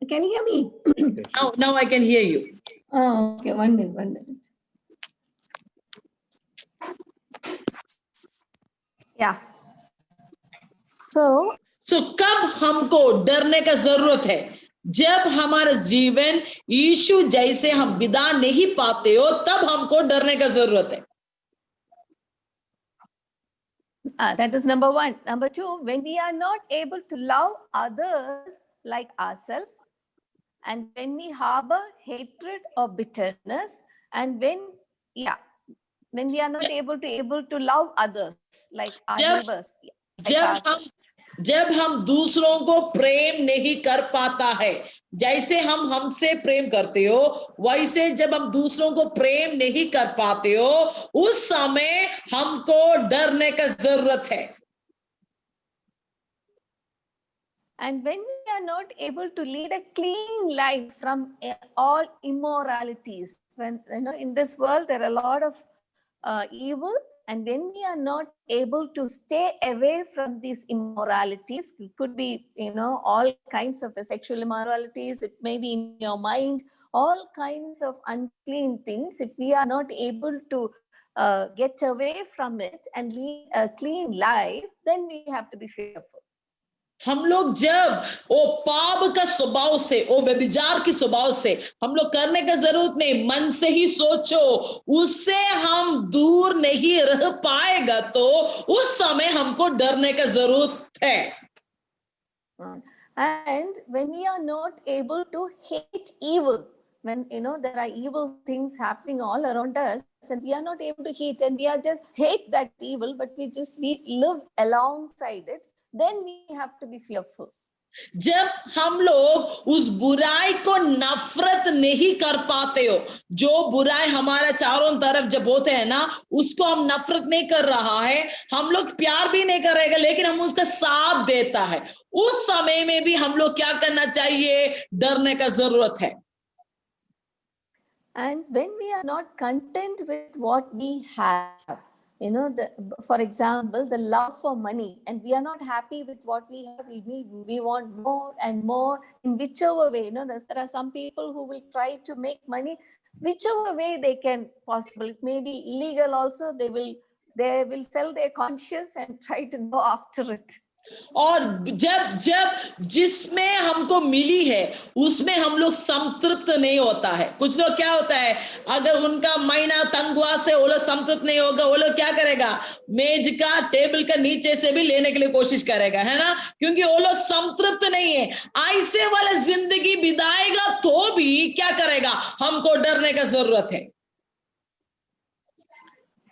[SPEAKER 3] Can you hear me?
[SPEAKER 1] Now I can hear you.
[SPEAKER 3] Oh, okay, one minute. Yeah. So
[SPEAKER 1] कब हमको डरने का जरूरत है? जब हमारा जीवन यीशु जैसे हम बिता नहीं पाते हो, तब हमको डरने का जरूरत है।
[SPEAKER 3] that is number one. Number two, when we are not able to love others like ourselves, and when we harbor hatred or bitterness, and when we are not able to love others like our neighbors,
[SPEAKER 1] जब हम दूसरों को प्रेम नहीं कर पाता है, जैसे हम हमसे प्रेम करते हो, वैसे जब हम दूसरों को प्रेम नहीं कर पाते हो, उस समय हमको डरने का जरूरत है।
[SPEAKER 3] And when we are not able to lead a clean life from all immoralities, when in this world there are a lot of evil, and when we are not able to stay away from these immoralities, it could be all kinds of sexual immoralities, it may be in your mind, all kinds of unclean things. If we are not able to get away from it and lead a clean life, then we have to be fearful.
[SPEAKER 1] हम लोग जब वो पाप का स्वभाव से, वो व्यभिचार की स्वभाव से हम लोग करने का जरूरत नहीं, मन से ही सोचो, उससे हम दूर नहीं रह पाएगा, तो उस समय हमको डरने का जरूरत है।
[SPEAKER 3] And when we are not able to hate evil, when there are evil things happening all around us, and we are not able to hate, and we are just hate that evil, but we live alongside it, then we have to be fearful.
[SPEAKER 1] जब हम लोग उस बुराई को नफरत नहीं कर पाते हो, जो बुराई हमारे चारों तरफ जब होते हैं ना, उसको हम नफरत नहीं कर रहा है, हम लोग प्यार भी नहीं करेगा, लेकिन हम उसका साथ देता है, उस समय में भी हम लोग क्या करना चाहिए? डरने का जरूरत है।
[SPEAKER 3] And when we are not content with what we have, for example, the love for money, and we are not happy with what we have, we want more and more in whichever way. There are some people who will try to make money whichever way they can possible. It may be illegal also, they will they will sell their conscience and try to go after it.
[SPEAKER 1] और जब जब जिसमें हमको मिली है उसमें हम लोग संतृप्त नहीं होता है। कुछ लोग क्या होता है, अगर उनका महीना तंगुआ से वो लोग संतृप्त नहीं होगा, वो लोग क्या करेगा, मेज का टेबल का नीचे से भी लेने के लिए कोशिश करेगा, है ना, क्योंकि वो लोग संतृप्त नहीं है। ऐसे वाले जिंदगी बिताएगा तो भी क्या करेगा, हमको डरने का जरूरत है।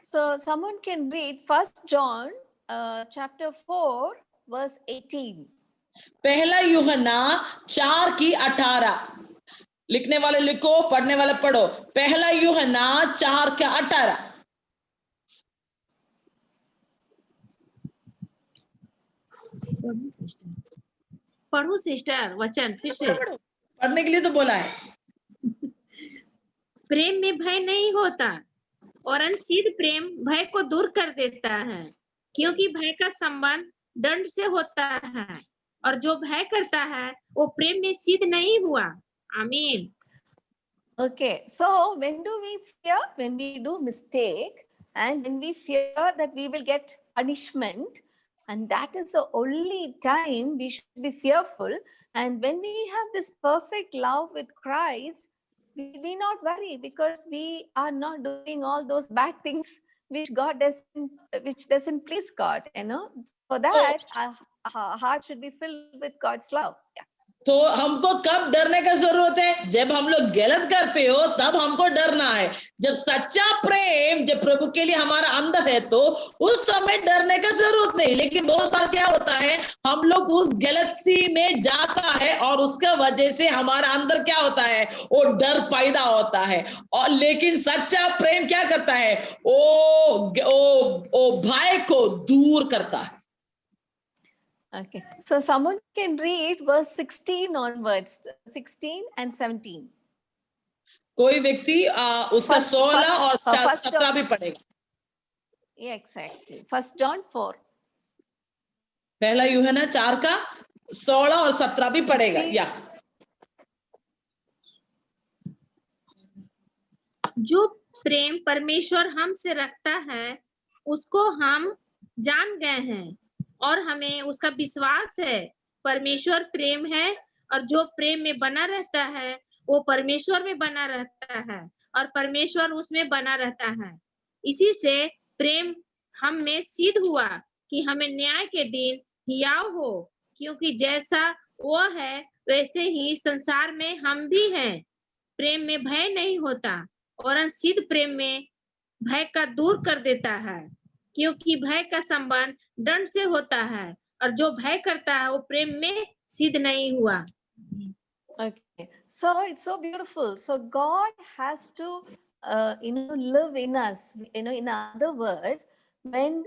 [SPEAKER 3] So someone can read 1 John chapter 4 verse 18.
[SPEAKER 1] पहला यूहन्ना 4:18, लिखने वाले लिखो, पढ़ने वाले पढ़ो। पहला यूहन्ना 4:18।
[SPEAKER 4] पढ़ो सिस्टर वचन फिर से।
[SPEAKER 1] पढ़ने के लिए तो बोला है।
[SPEAKER 4] प्रेम में भय नहीं होता और अनसीध प्रेम भय को दूर कर देता है, क्योंकि भय का संबंध दंड से होता है, और जो भय करता है वो प्रेम में सिद्ध नहीं हुआ। आमीन।
[SPEAKER 3] Okay, so when do we fear? When we do mistake and when we fear that we will get punishment, and that is the only time we should be fearful. And when we have this perfect love with Christ, we need not worry because we are not doing all those bad things which doesn't please God. For that, our heart should be filled with God's love. Yeah.
[SPEAKER 1] तो हमको कब डरने का जरूरत है, जब हम लोग गलत करते हो तब हमको डरना है। जब सच्चा प्रेम जब प्रभु के लिए हमारा अंदर है तो उस समय डरने का जरूरत नहीं। लेकिन बहुत बार क्या होता है, हम लोग उस गलती में जाता है और उसका वजह से हमारा अंदर क्या होता है, वो डर पैदा होता है। और लेकिन सच्चा प्रेम क्या करता है, वो भय को दूर करता है।
[SPEAKER 3] Okay, so someone can read verse 16 onwards, 16 and 17.
[SPEAKER 1] कोई व्यक्ति उसका 16 और 17 भी पढ़ेगा।
[SPEAKER 3] Yeah, exactly. 1 John 4.
[SPEAKER 1] पहला यूहन्ना 4 का 16 और 17 भी पढ़ेगा। या
[SPEAKER 4] जो प्रेम परमेश्वर हमसे रखता है उसको हम जान गए हैं और हमें उसका विश्वास है। परमेश्वर प्रेम है और जो प्रेम में बना रहता है वो परमेश्वर में बना रहता है और परमेश्वर उसमें बना रहता है। इसी से प्रेम हम में सिद्ध हुआ कि हमें न्याय के दिन हियाव हो, क्योंकि जैसा वो है वैसे ही संसार में हम भी हैं। प्रेम में भय नहीं होता और अनसिद्ध प्रेम में भय का दूर कर देता है, क्योंकि भय का संबंध दंड से होता है, और जो भय करता है वो प्रेम में सिद्ध नहीं हुआ।
[SPEAKER 3] Okay, so it's so beautiful. So God has to, live in us. In other words, when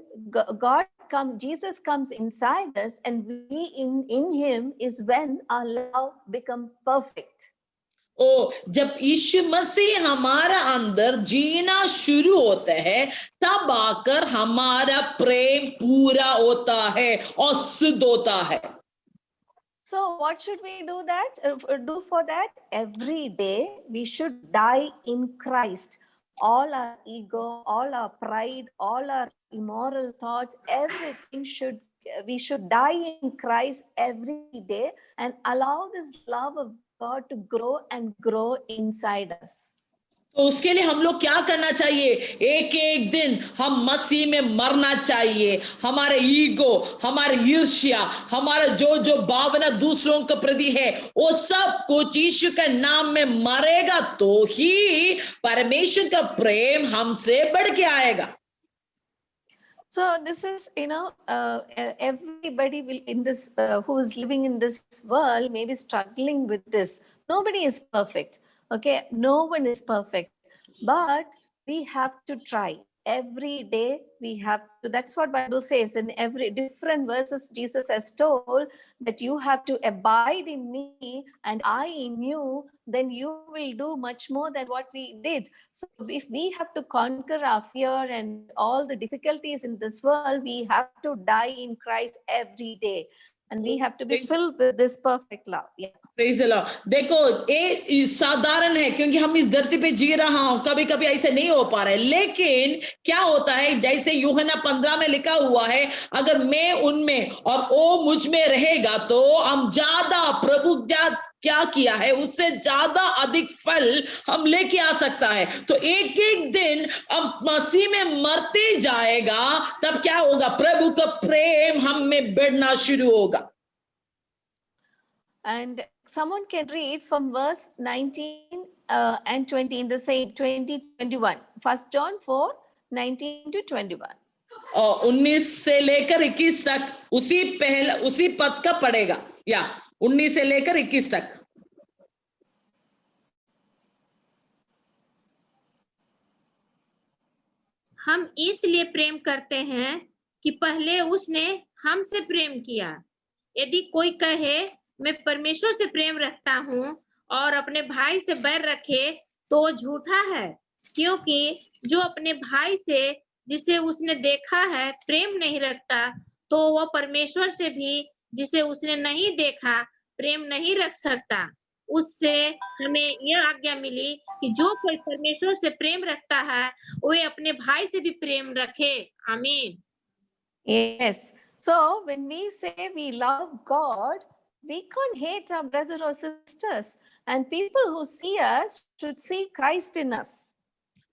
[SPEAKER 3] Jesus comes inside us, and we in Him, is when our love becomes perfect.
[SPEAKER 1] जब यीशु मसीह हमारा अंदर जीना शुरू होता है तब आकर हमारा प्रेम पूरा होता है और सिद्ध होता है।
[SPEAKER 3] So what should we do for that? Every day we should die in Christ. All our ego, all our pride, all our immoral thoughts, everything we should die in Christ every day and allow this love of God to grow and grow inside us.
[SPEAKER 1] तो उसके लिए हम लोग क्या करना चाहिए, एक एक दिन हम मसीह में मरना चाहिए। हमारे ईगो, हमारे ईर्ष्या, हमारा जो भावना दूसरों के प्रति है वो सब कुछ यीशु के नाम में मरेगा तो ही परमेश्वर का प्रेम हमसे बढ़ के आएगा।
[SPEAKER 3] So this is, everybody will in this who is living in this world may be struggling with this. Nobody is perfect. Okay, no one is perfect, but we have to try every day. We have to. That's what Bible says in every different verses. Jesus has told that you have to abide in me and I in you. Then you will do much more than what we did. So if we have to conquer our fear and all the difficulties in this world, we have to die in Christ every day. And we have to be
[SPEAKER 1] Praise-
[SPEAKER 3] filled with this perfect love. Yeah.
[SPEAKER 1] Praise the Lord. देखो ये साधारण है क्योंकि हम इस धरती पे जी रहा हूं, कभी कभी ऐसे नहीं हो पा रहे, लेकिन क्या होता है जैसे यूहन्ना 15 में लिखा हुआ है, अगर मैं उनमें और वो मुझ में रहेगा तो हम ज्यादा प्रभु क्या किया है उससे ज्यादा अधिक फल हम लेके आ सकता है। तो एक एक दिन हम मसीह में मरते जाएगा, तब क्या होगा, प्रभु का प्रेम हम में बढ़ना शुरू होगा।
[SPEAKER 3] And someone can read from verse 19 and 20 in the same 20-21. 1 John 4, 19 to 21.
[SPEAKER 1] और 19 से लेकर 21 तक उसी पद का पड़ेगा, या 19 से लेकर 21 तक।
[SPEAKER 4] हम इसलिए प्रेम करते हैं कि पहले उसने हमसे प्रेम किया। यदि कोई कहे मैं परमेश्वर से प्रेम रखता हूँ और अपने भाई से बैर रखे तो झूठा है, क्योंकि जो अपने भाई से जिसे उसने देखा है प्रेम नहीं रखता तो वह परमेश्वर से भी जिसे उसने नहीं देखा प्रेम नहीं रख सकता। उससे हमें यह आज्ञा मिली कि जो कोई परमेश्वर से प्रेम रखता है वह अपने भाई से भी प्रेम रखे। आमीन।
[SPEAKER 3] Yes. So when we say we love God, we can't hate our brother or sisters. And people who see us should see Christ in us.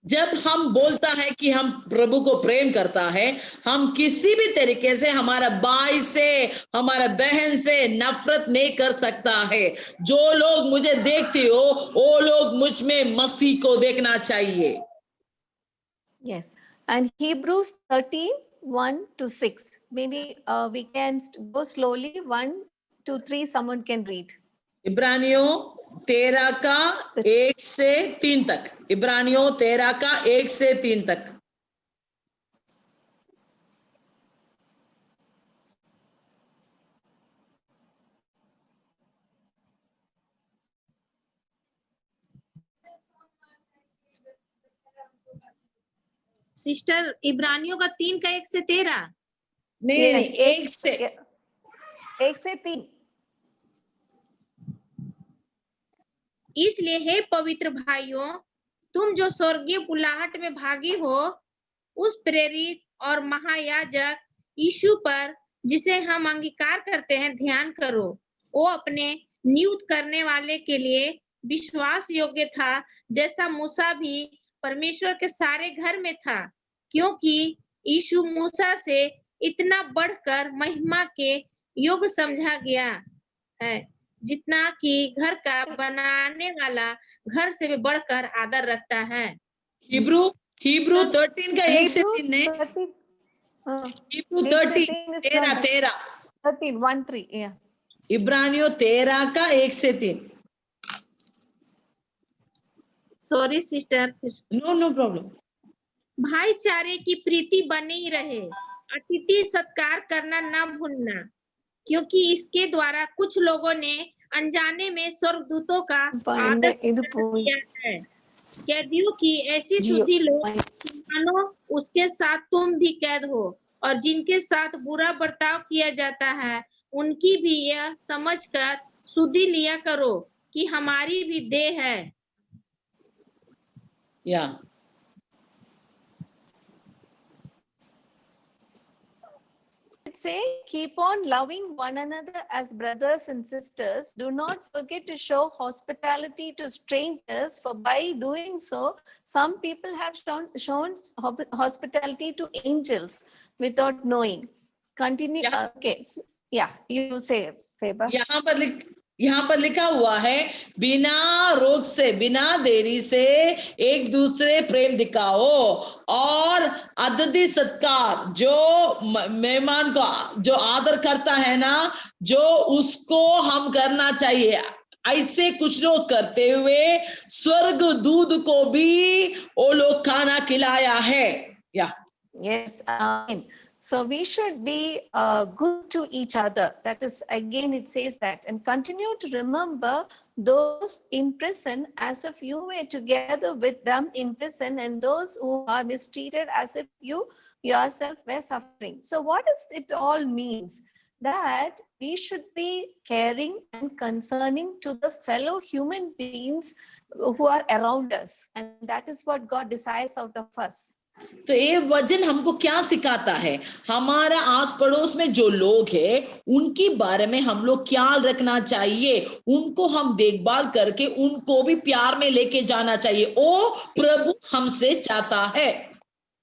[SPEAKER 1] जब हम बोलता है कि हम प्रभु को प्रेम करता है, हम किसी भी तरीके से हमारा भाई से, हमारा बहन से नफरत नहीं कर सकता है। जो लोग मुझे देखते हो वो लोग मुझ में मसीह को देखना चाहिए।
[SPEAKER 3] Yes. And Hebrews 13, 1 to 6. Maybe we can go slowly. 1 to 3, someone can read.
[SPEAKER 1] इब्रानियों 13 का 1 से 3 तक। इब्रानियों 13 का 1 से 3 तक।
[SPEAKER 4] सिस्टर, इब्रानियों का 3 का 1 से 13।
[SPEAKER 1] नहीं,
[SPEAKER 3] Yes,
[SPEAKER 1] 1 से
[SPEAKER 3] 1 से 3.
[SPEAKER 4] इसलिए हे पवित्र भाइयों, तुम जो स्वर्गीय बुलाहट में भागी हो, उस प्रेरित और महायाजक यीशु पर जिसे हम अंगीकार करते हैं ध्यान करो। वो अपने नियुक्त करने वाले के लिए विश्वास योग्य था, जैसा मूसा भी परमेश्वर के सारे घर में था, क्योंकि यीशु मूसा से इतना बढ़कर महिमा के योग्य समझा गया है, जितना कि घर का बनाने वाला घर से भी बढ़कर आदर रखता है।
[SPEAKER 1] हिब्रू 13 का 1 से 3 ने, हिब्रू 13
[SPEAKER 3] 1, 3. Yeah.
[SPEAKER 1] इब्रानियों 13 का 1 से 3।
[SPEAKER 4] Sorry sister.
[SPEAKER 1] No problem.
[SPEAKER 4] भाईचारे की प्रीति बनी रहे, अतिथि सत्कार करना न भूलना, क्योंकि इसके द्वारा कुछ लोगों ने अनजाने में स्वर्गदूतों का आदर किया है। कैदियों की ऐसी शुद्धि लो मानो उसके साथ तुम भी कैद हो, और जिनके साथ बुरा बर्ताव किया जाता है उनकी भी यह समझकर शुद्धि लिया करो कि हमारी भी देह है।
[SPEAKER 1] या
[SPEAKER 3] Say, keep on loving one another as brothers and sisters. Do not forget to show hospitality to strangers, for by doing so, some people have shown hospitality to angels without knowing. Continue.
[SPEAKER 1] Yeah.
[SPEAKER 3] Okay. So, yeah, you say, Faber.
[SPEAKER 1] यहाँ पर लिखा हुआ है, बिना रोक से, बिना देरी से एक दूसरे प्रेम दिखाओ, और अतिथि सत्कार, जो मेहमान को जो आदर करता है ना, जो उसको हम करना चाहिए। ऐसे कुछ लोग करते हुए स्वर्ग दूत को भी वो लोग खाना खिलाया है। या
[SPEAKER 3] Yes, so we should be good to each other. That is, again, it says that. And continue to remember those in prison as if you were together with them in prison, and those who are mistreated as if you yourself were suffering. So what does it all means? that we should be caring and concerning to the fellow human beings who are around us. And that is what God desires out of us.
[SPEAKER 1] तो ये वचन हमको क्या सिखाता है? हमारा आस पड़ोस में जो लोग हैं उनके बारे में हम लोग ख्याल रखना चाहिए, उनको हम देखभाल करके उनको भी प्यार में लेके जाना चाहिए। ओ प्रभु हमसे चाहता है।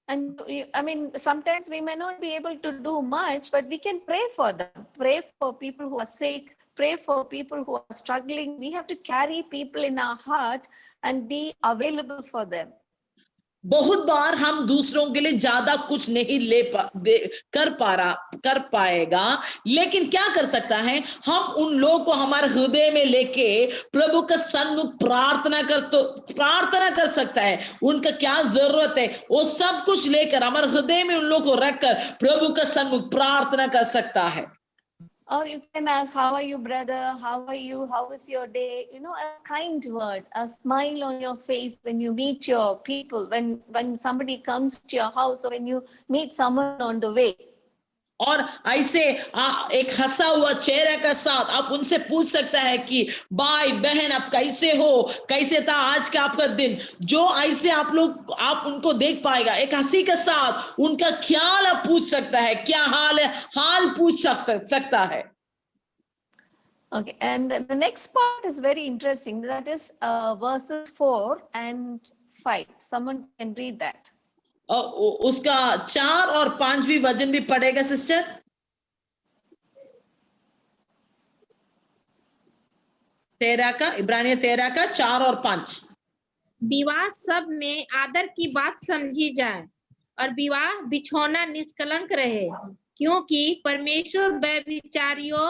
[SPEAKER 3] And I mean, sometimes we may not be able to do much, but we can pray for them, pray for people who are sick, pray for people who are struggling. We have to carry people in our heart and be available for them.
[SPEAKER 1] बहुत बार हम दूसरों के लिए ज्यादा कुछ नहीं कर पाएगा, लेकिन क्या कर सकता है, हम उन लोगों को हमारे हृदय में लेके प्रभु का सन्मुख प्रार्थना कर सकता है। उनका क्या जरूरत है वो सब कुछ लेकर हमारे हृदय में उन लोगों को रखकर प्रभु का सन्मुख प्रार्थना कर सकता है।
[SPEAKER 3] Or you can ask, how are you, brother? How are you? How is your day? You know, a kind word, a smile on your face when you meet your people, when somebody comes to your house, or when you meet someone on the way.
[SPEAKER 1] और ऐसे एक हंसा हुआ चेहरे के साथ आप उनसे पूछ सकता है कि भाई बहन आप कैसे हो, कैसे था आज का आपका दिन। जो ऐसे आप उनको देख पाएगा, एक हंसी के साथ उनका ख्याल आप पूछ सकता है, क्या हाल है, हाल पूछ सकता है।
[SPEAKER 3] Okay, and the next part is very interesting. That is verses 4 and 5. Someone can read that.
[SPEAKER 1] उसका 4 और 5वीं वचन भी पढ़ेगा सिस्टर। इब्रानियों 13 का 4 और 5।
[SPEAKER 4] विवाह सब में आदर की बात समझी जाए और विवाह बिछौना निष्कलंक रहे, क्योंकि परमेश्वर व्यभिचारियों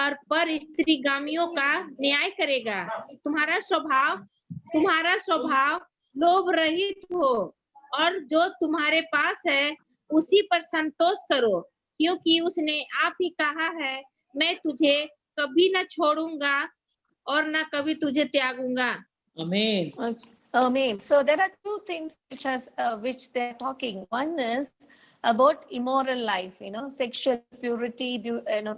[SPEAKER 4] और पर स्त्रीगामियों का न्याय करेगा। तुम्हारा स्वभाव लोभ रहित हो और जो तुम्हारे पास है उसी पर संतोष करो, क्योंकि उसने आप ही कहा है, मैं तुझे कभी न छोड़ूंगा और न कभी तुझे त्यागूंगा।
[SPEAKER 1] आमीन।
[SPEAKER 3] Amen. So there are two things which they're talking. One is about immoral life, sexual purity, and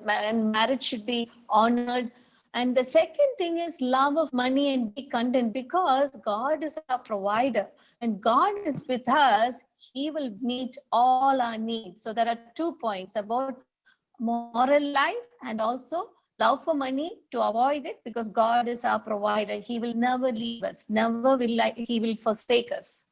[SPEAKER 3] marriage should be honored. And the second thing is love of money and be content, because God is our provider and God is with us. He will meet all our needs. So there are 2 points about moral life and also love for money, to avoid it, because God is our provider. He will never leave us, he will forsake us.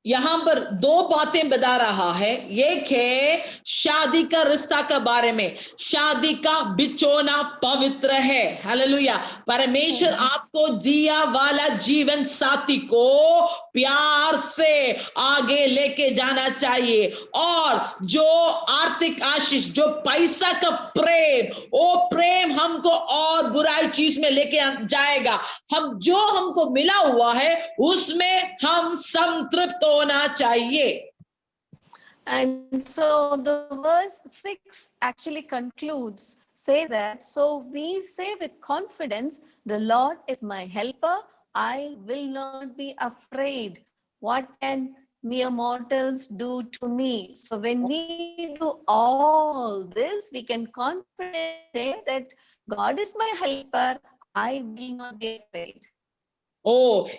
[SPEAKER 1] यहां पर 2 बातें बता रहा है। एक है शादी का रिश्ता के बारे में, शादी का बिछौना पवित्र है। हालेलुया। परमेश्वर आपको दिया वाला जीवन साथी को प्यार से आगे लेके जाना चाहिए, और जो आर्थिक आशीष, जो पैसा का प्रेम, वो प्रेम हमको और बुराई चीज में लेके जाएगा। हमको मिला हुआ है उसमें हम संतृप्त होना चाहिए।
[SPEAKER 3] And so the verse 6 actually concludes, say that, so we say with confidence, the Lord is my helper, I will not be afraid. What can mere mortals do to me? So when we do all this, we can confidently say that God is my helper, I will not be afraid.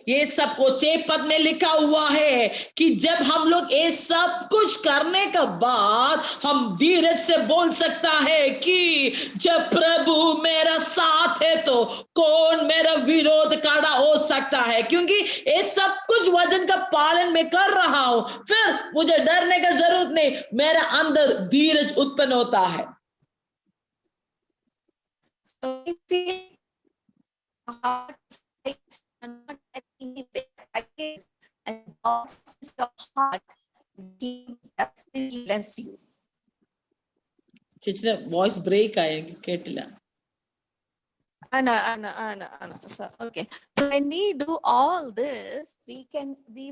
[SPEAKER 1] ये सब कोचे पद में लिखा हुआ है कि जब हम लोग ये सब कुछ करने के बाद हम धीरज से बोल सकता है कि जब प्रभु मेरा साथ है तो कौन मेरा विरोध खड़ा हो सकता है, क्योंकि ये सब कुछ वचन का पालन में कर रहा हूं, फिर मुझे डरने की जरूरत नहीं, मेरा अंदर धीरज उत्पन्न होता है।
[SPEAKER 3] So if we not and the heart, He definitely bless you.
[SPEAKER 1] Voice break ketila.
[SPEAKER 3] Anna. So, okay. So when we do all this, we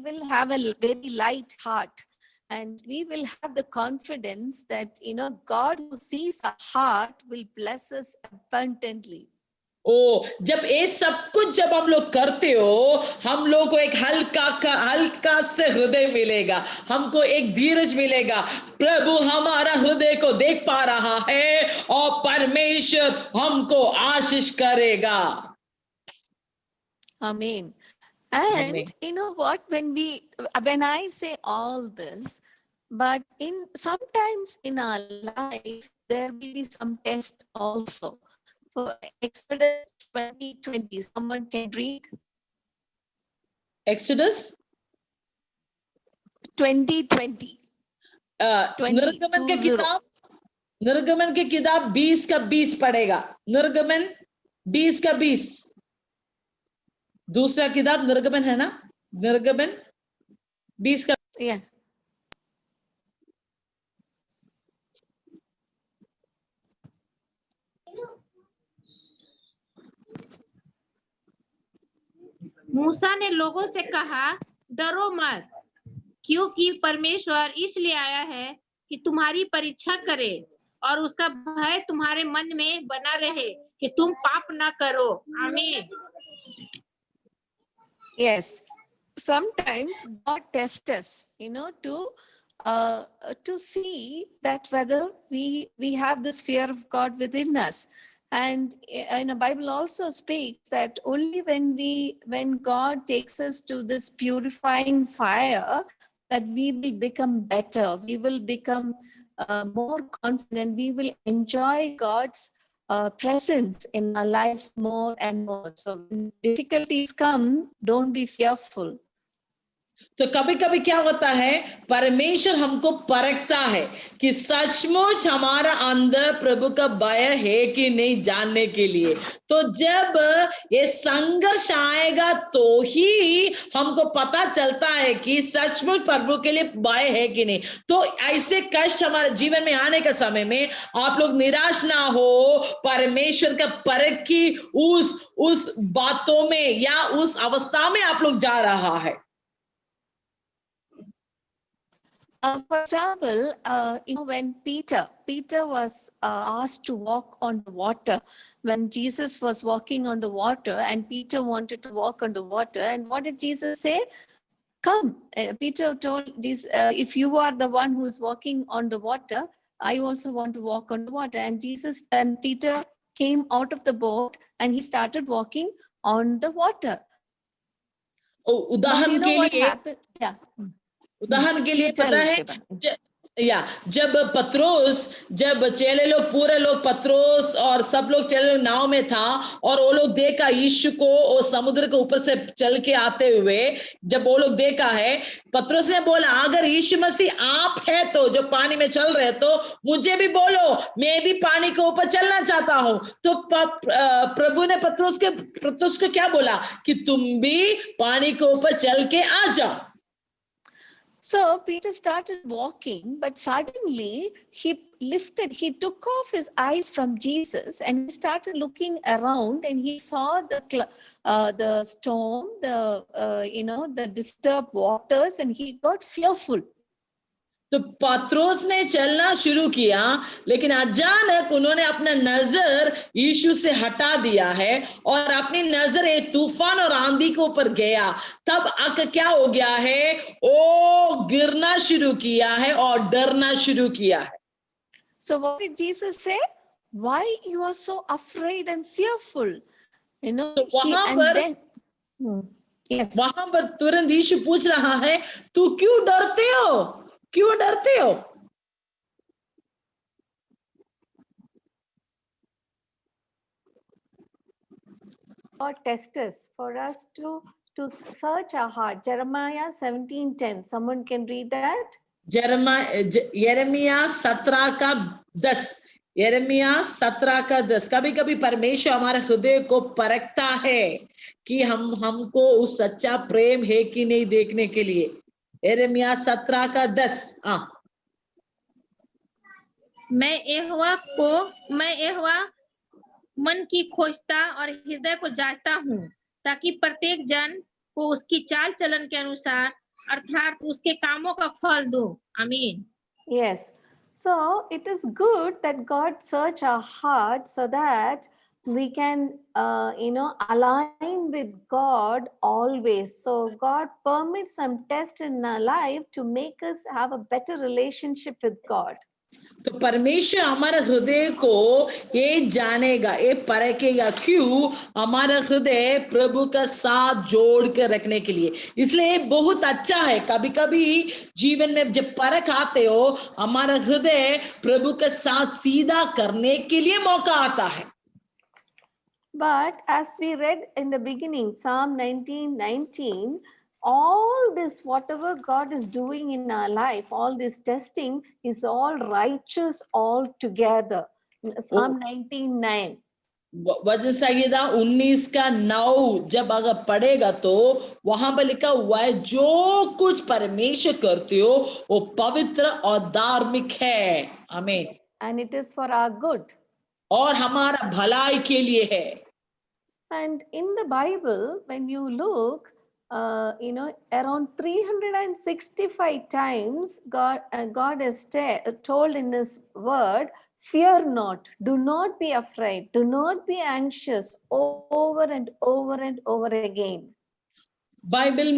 [SPEAKER 3] will have a very light heart, and we will have the confidence that God who sees our heart will bless us abundantly.
[SPEAKER 1] ओ जब ये सब कुछ जब हम लोग करते हो, हम लोग को एक हल्का से हृदय मिलेगा, हमको एक धीरज मिलेगा। प्रभु हमारा हृदय को देख पा रहा है और परमेश्वर हमको आशीष करेगा।
[SPEAKER 3] Amen.
[SPEAKER 1] Amen.
[SPEAKER 3] And you know what, when I say all this, but sometimes in our life, there will be some test also. For Exodus 20:20, someone can read
[SPEAKER 1] Exodus
[SPEAKER 3] 20:20. 20, 20.
[SPEAKER 1] निर्गमन के किताब 20 का 20 पढ़ेगा। निर्गमन 20 का 20, दूसरा किताब निर्गमन है ना, निर्गमन 20 का।
[SPEAKER 3] Yes.
[SPEAKER 4] मूसा ने लोगों से कहा, डरो मत, क्योंकि परमेश्वर इसलिए आया है कि तुम्हारी परीक्षा करे और उसका भय तुम्हारे मन में बना रहे कि तुम पाप ना करो। आमीन।
[SPEAKER 3] Yes. Sometimes God tests us, to see that whether we have this fear of God within us. And the Bible also speaks that only when God takes us to this purifying fire, that we will become better, we will become more confident, we will enjoy God's presence in our life more and more. So when difficulties come, don't be fearful.
[SPEAKER 1] तो कभी कभी क्या होता है, परमेश्वर हमको परखता है कि सचमुच हमारा अंदर प्रभु का भय है कि नहीं, जानने के लिए। तो जब ये संघर्ष आएगा तो ही हमको पता चलता है कि सचमुच प्रभु के लिए भय है कि नहीं। तो ऐसे कष्ट हमारे जीवन में आने के समय में आप लोग निराश ना हो, परमेश्वर का परख की उस बातों में या उस अवस्था में आप लोग जा रहा है।
[SPEAKER 3] For example, when Peter was asked to walk on the water, when Jesus was walking on the water and Peter wanted to walk on the water, and what did Jesus say? Come. Peter told Jesus, if you are the one who is walking on the water, I also want to walk on the water. And Peter came out of the boat and he started walking on the water.
[SPEAKER 1] उदाहरण के लिए,
[SPEAKER 3] Yeah.
[SPEAKER 1] उदाहरण के लिए पता है, जब पत्रोस, जब चेले लोग, पूरे लोग, पत्रोस और सब लोग चेले लोग नाव में था और वो लोग देखा यीशु को और समुद्र के ऊपर से चल के आते हुए, जब वो लोग देखा है, पत्रोस ने बोला, अगर यीशु मसीह आप है तो जो पानी में चल रहे, तो मुझे भी बोलो, मैं भी पानी के ऊपर चलना चाहता हूं। तो प्रभु ने पत्रोस को क्या बोला कि तुम भी पानी के ऊपर चल के आ जाओ।
[SPEAKER 3] So Peter started walking, but suddenly he took off his eyes from Jesus and he started looking around, and he saw the storm, the disturbed waters, and he got fearful.
[SPEAKER 1] तो पत्रोस ने चलना शुरू किया, लेकिन अचानक उन्होंने अपना नजर यीशु से हटा दिया है और अपनी नजर एक तूफान और आंधी के ऊपर गया। तब क्या हो गया है, वो गिरना शुरू किया है और डरना शुरू किया है।
[SPEAKER 3] So what did Jesus say? Why you are so afraid and fearful?
[SPEAKER 1] तो वहां पर तुरंत यीशु पूछ रहा है, तू क्यों डरते हो, क्यों डरते हो?
[SPEAKER 3] God tests us for us to search our heart. Jeremiah 17:10. Someone can read that?
[SPEAKER 1] यिर्मयाह 17:10। यिर्मयाह 17:10। कभी कभी परमेश्वर हमारे हृदय को परखता है कि हमको उस सच्चा प्रेम है कि नहीं देखने के लिए। यिर्मयाह 17:10।
[SPEAKER 4] मैं यहोवा मन की खोजता और हृदय को जांचता हूँ, ताकि प्रत्येक जन को उसकी चाल चलन के अनुसार अर्थात उसके कामों का फल दूं। आमीन।
[SPEAKER 3] Yes. So it is good that God search our heart so that we can, align with God always. So God permits some tests in our life to make us have a better relationship with God.
[SPEAKER 1] तो परमेश्वर हमारे हृदय को ये जानेगा, ये परखेगा, क्यों? हमारा हृदय प्रभु का साथ जोड़ कर रखने के लिए। इसलिए बहुत अच्छा है, कभी कभी जीवन में जब परख आते हो, हमारा हृदय प्रभु के साथ सीधा करने के लिए मौका आता है।
[SPEAKER 3] But as we read in the beginning, Psalm 19:19, all this, whatever God is doing in our life, all this testing is all righteous altogether. Psalm 19:9.
[SPEAKER 1] वचन संहिता 19 का 9 जब अगर पढ़ेगा तो वहां पर लिखा हुआ है, जो कुछ परमेश्वर करते हो वो पवित्र और धार्मिक है। आमीन।
[SPEAKER 3] And it is for our good.
[SPEAKER 1] और हमारा भलाई के लिए है।
[SPEAKER 3] And in the Bible, when you look, around 365 times God has told in His Word, fear not, do not be afraid, do not be anxious, over and over and over again.
[SPEAKER 1] Bible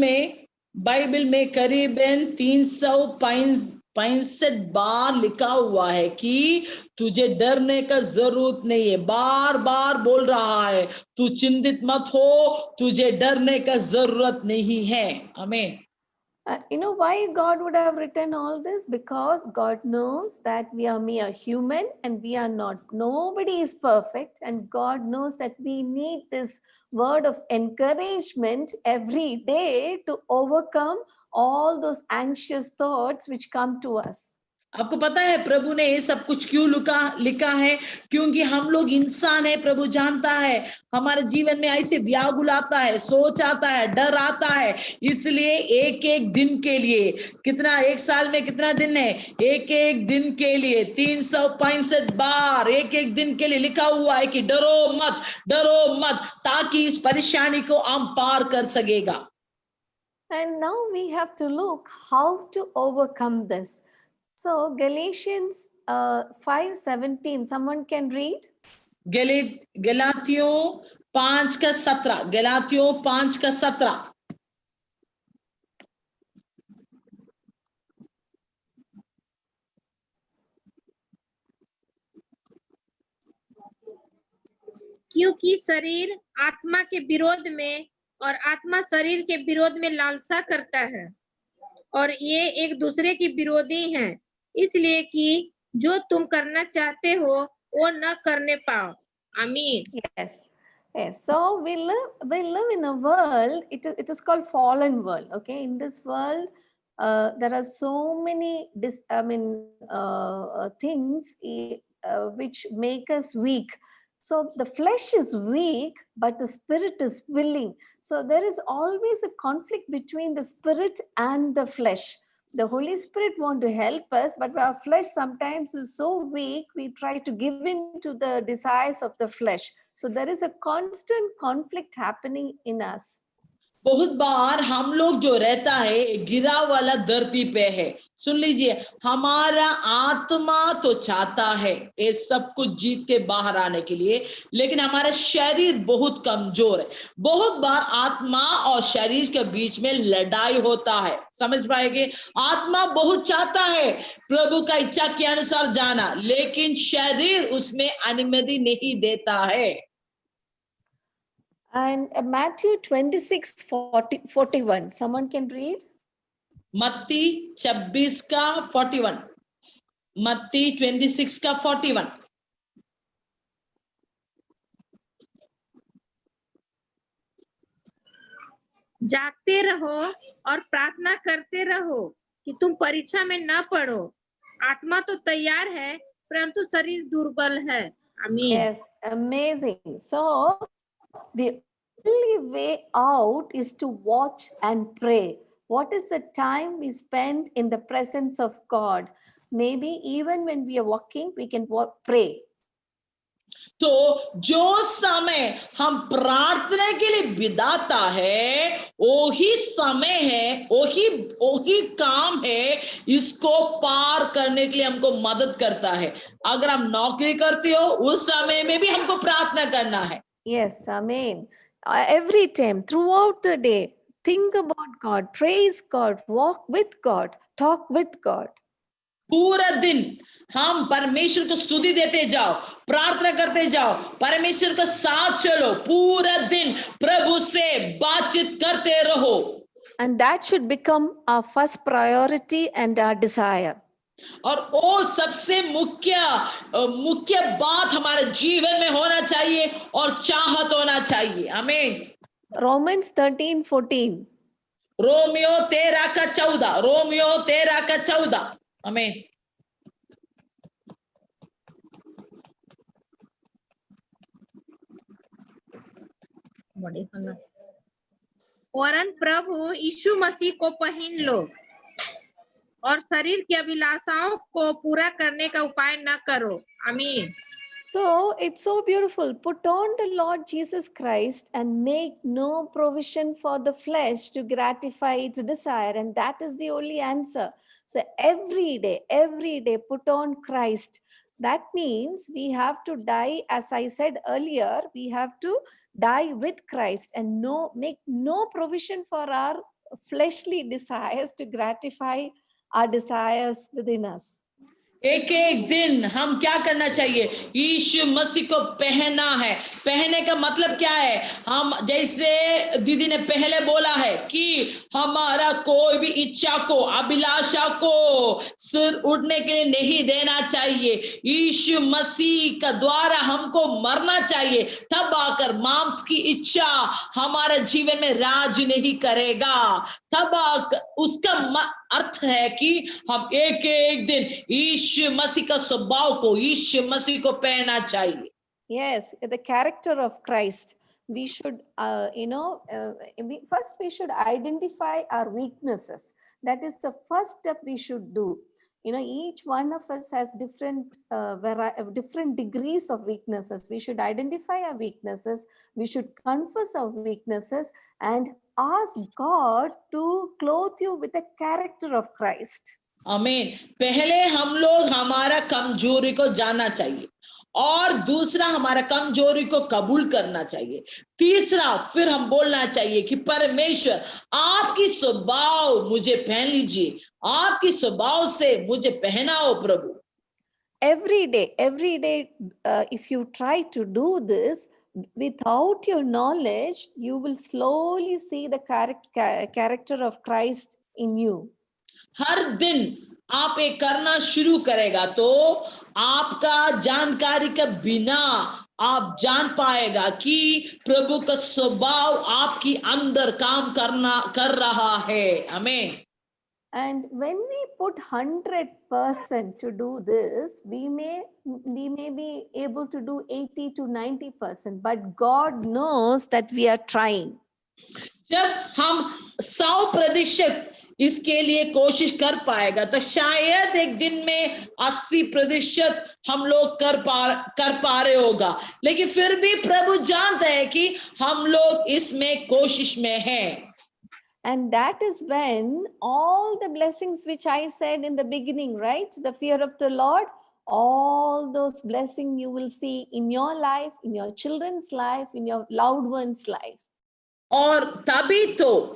[SPEAKER 1] में करीबन 365 बार लिखा हुआ है कि तुझे डरने का जरूरत नहीं है। बार बार बोल रहा है, तू चिंतित मत हो, तुझे डरने का जरूरत नहीं है। आमीन।
[SPEAKER 3] You know why God would have written all this? Because God knows that we are mere human and we are not. Nobody is perfect, and God knows that we need this word of encouragement every day to overcome all those anxious thoughts which come to us.
[SPEAKER 1] आपको पता है प्रभु ने ये सब कुछ क्यों लिखा है? क्योंकि हम लोग इंसान है, प्रभु जानता है हमारे जीवन में ऐसे व्याकुल आता है, सोच आता है, डर आता है। इसलिए एक एक दिन के लिए, कितना एक साल में कितना दिन है? एक एक दिन के लिए 365 बार एक एक दिन के लिए लिखा हुआ है कि डरो मत, ताकि इस परेशानी को हम पार कर सकेगा।
[SPEAKER 3] And now we have to look how to overcome this. So Galatians 5:17, someone can read?
[SPEAKER 1] गलातियों 5 का 17, गलातियों 5 का 17।
[SPEAKER 4] क्योंकि शरीर आत्मा के विरोध में और आत्मा शरीर के विरोध में लालसा करता है, और ये एक दूसरे की विरोधी हैं, इसलिए कि जो तुम करना चाहते हो वो न करने पाओ। आमीन।
[SPEAKER 3] Yes. So we live in a world. It is called fallen world. Okay, in this world, there are so many things which make us weak. So the flesh is weak, but the spirit is willing. So there is always a conflict between the spirit and the flesh. The Holy Spirit wants to help us, but our flesh sometimes is so weak, we try to give in to the desires of the flesh. So there is a constant conflict happening in us.
[SPEAKER 1] बहुत बार हम लोग जो रहता है गिरा वाला धरती पे है। सुन लीजिए, हमारा आत्मा तो चाहता है ये सब कुछ जीत के बाहर आने के लिए, लेकिन हमारा शरीर बहुत कमजोर है। बहुत बार आत्मा और शरीर के बीच में लड़ाई होता है। समझ पाएंगे? आत्मा बहुत चाहता है प्रभु का इच्छा के अनुसार जाना, लेकिन शरीर उसमें अनुमति नहीं देता है।
[SPEAKER 3] And Matthew 26:41, someone can read?
[SPEAKER 1] मत्ती 26 का 41, मत्ती 26 का 41।
[SPEAKER 4] जागते रहो और प्रार्थना करते रहो कि तुम परीक्षा में न पड़ो। आत्मा तो तैयार है परंतु शरीर दुर्बल है। आमीन।
[SPEAKER 3] Yes, amazing. So the only way out is to watch and pray. What is the time we spend in the presence of God? Maybe even when we are walking, we can pray.
[SPEAKER 1] तो जो समय हम प्रार्थना के लिए बिताता है वही समय है, वही काम है, इसको पार करने के लिए हमको मदद करता है। अगर हम नौकरी करते हो उस समय में भी हमको प्रार्थना करना है।
[SPEAKER 3] Yes, amen. Every time, throughout the day, think about God, praise God, walk with God, talk with God.
[SPEAKER 1] पूरा दिन हम परमेश्वर को स्तुति देते जाओ, प्रार्थना करते जाओ, परमेश्वर के साथ चलो, पूरा दिन प्रभु से बातचीत करते रहो।
[SPEAKER 3] And that should become our first priority and our desire.
[SPEAKER 1] और वो सबसे मुख्य बात हमारे जीवन में होना चाहिए और चाहत होना चाहिए। आमीन।
[SPEAKER 3] Romans 13:14.
[SPEAKER 1] रोमियो 13:14। आमीन।
[SPEAKER 4] वरन प्रभु यीशु मसीह को पहन लो और शरीर की अभिलाषाओं को पूरा करने का उपाय न करो। आमीन।
[SPEAKER 3] So it's so beautiful. Put on the Lord Jesus Christ and make no provision for the flesh to gratify its desire. And that is the only answer. So every day, put on Christ. That means we have to die, as I said earlier, we have to die with Christ and make no provision for our fleshly desires to gratify our desires within us.
[SPEAKER 1] एक एक दिन हम क्या करना चाहिए? यीशु मसीह को पहनना है। पहनने का मतलब क्या है? हम जैसे दीदी ने पहले बोला है कि हमारा कोई भी इच्छा को, अभिलाषा को सिर उठने के लिए नहीं देना चाहिए। यीशु मसीह का द्वारा हमको मरना चाहिए, तब आकर मांस की इच्छा हमारे जीवन में राज नहीं करेगा। तब उसका अर्थ है कि हम एक एक दिन यीशु मसीह का स्वभाव को, यीशु मसीह को पहनना चाहिए।
[SPEAKER 3] Yes, the character of Christ. We should, first we should identify our weaknesses. That is the first step we should do. Each one of us has different degrees of weaknesses. We should identify our weaknesses. We should confess our weaknesses and ask God to clothe you with the character of Christ.
[SPEAKER 1] आमीन। पहले हम लोग हमारा कमजोरी को जानना चाहिए और दूसरा हमारा कमजोरी को कबूल करना चाहिए। तीसरा फिर हम बोलना चाहिए कि परमेश्वर आपकी स्वभाव मुझे पहन लीजिए, आपकी स्वभाव से मुझे पहनाओ प्रभु।
[SPEAKER 3] Every day, if you try to do this without your knowledge, you will slowly see the character of Christ in you.
[SPEAKER 1] हर दिन आप ये करना शुरू करेगा तो आपका जानकारी के बिना आप जान पाएगा कि प्रभु का स्वभाव आपकी अंदर काम कर रहा है। आमीन।
[SPEAKER 3] And when we put 100% to do this, we may be able to do 80 to 90%, but God knows that we are trying.
[SPEAKER 1] जब हम 100% इसके लिए कोशिश कर पाएगा तो शायद एक दिन में 80% हम लोग कर पा रहे होगा, लेकिन फिर भी प्रभु जानता है कि हम लोग इसमें कोशिश में हैं।
[SPEAKER 3] And that is when all the blessings which I said in the beginning, right? The fear of the Lord, all those blessings you will see in your life, in your children's life, in your loved ones' life.
[SPEAKER 1] और तभी तो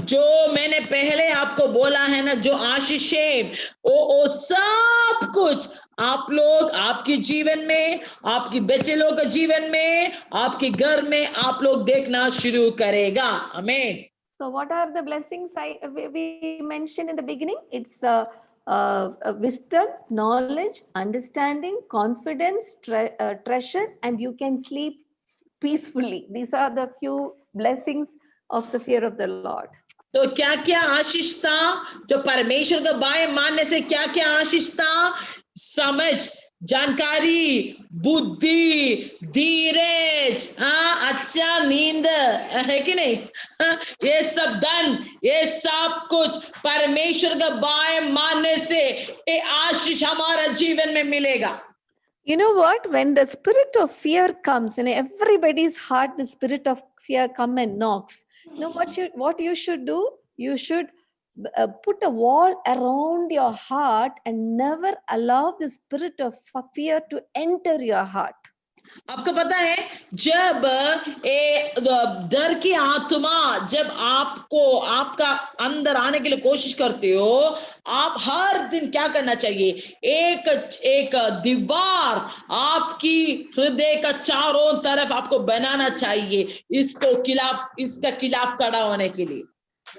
[SPEAKER 1] जो मैंने पहले आपको बोला है ना, जो आशीष है वो सब कुछ आप लोग आपके जीवन में, आपके बच्चे लोग के जीवन में, आपके घर में आप लोग देखना शुरू करेगा। आमीन।
[SPEAKER 3] So what are the blessings we mentioned in the beginning? It's wisdom, knowledge, understanding, confidence, treasure, and you can sleep peacefully. These are the few blessings of the fear of the Lord.
[SPEAKER 1] तो क्या क्या आशीष था? जो परमेश्वर का bye मानने से क्या क्या आशीष था? समझ, जानकारी, बुद्धि, धीरज, अच्छा नींद है कि नहीं? ये सब धन, ये सब कुछ परमेश्वर का बाय मानने से ये आशीष हमारा जीवन में मिलेगा।
[SPEAKER 3] You know what? When the spirit of fear comes in everybody's heart, the spirit of fear come and knocks. You know what you should do? You should put a wall around your heart and never allow the spirit of fear to enter your heart.
[SPEAKER 1] आपको पता है जब डर की आत्मा जब आपको आपका अंदर आने के लिए कोशिश करते हो, आप हर दिन क्या करना चाहिए? एक एक दीवार आपकी हृदय का चारों तरफ आपको बनाना चाहिए, इसका खिलाफ खड़ा होने के लिए।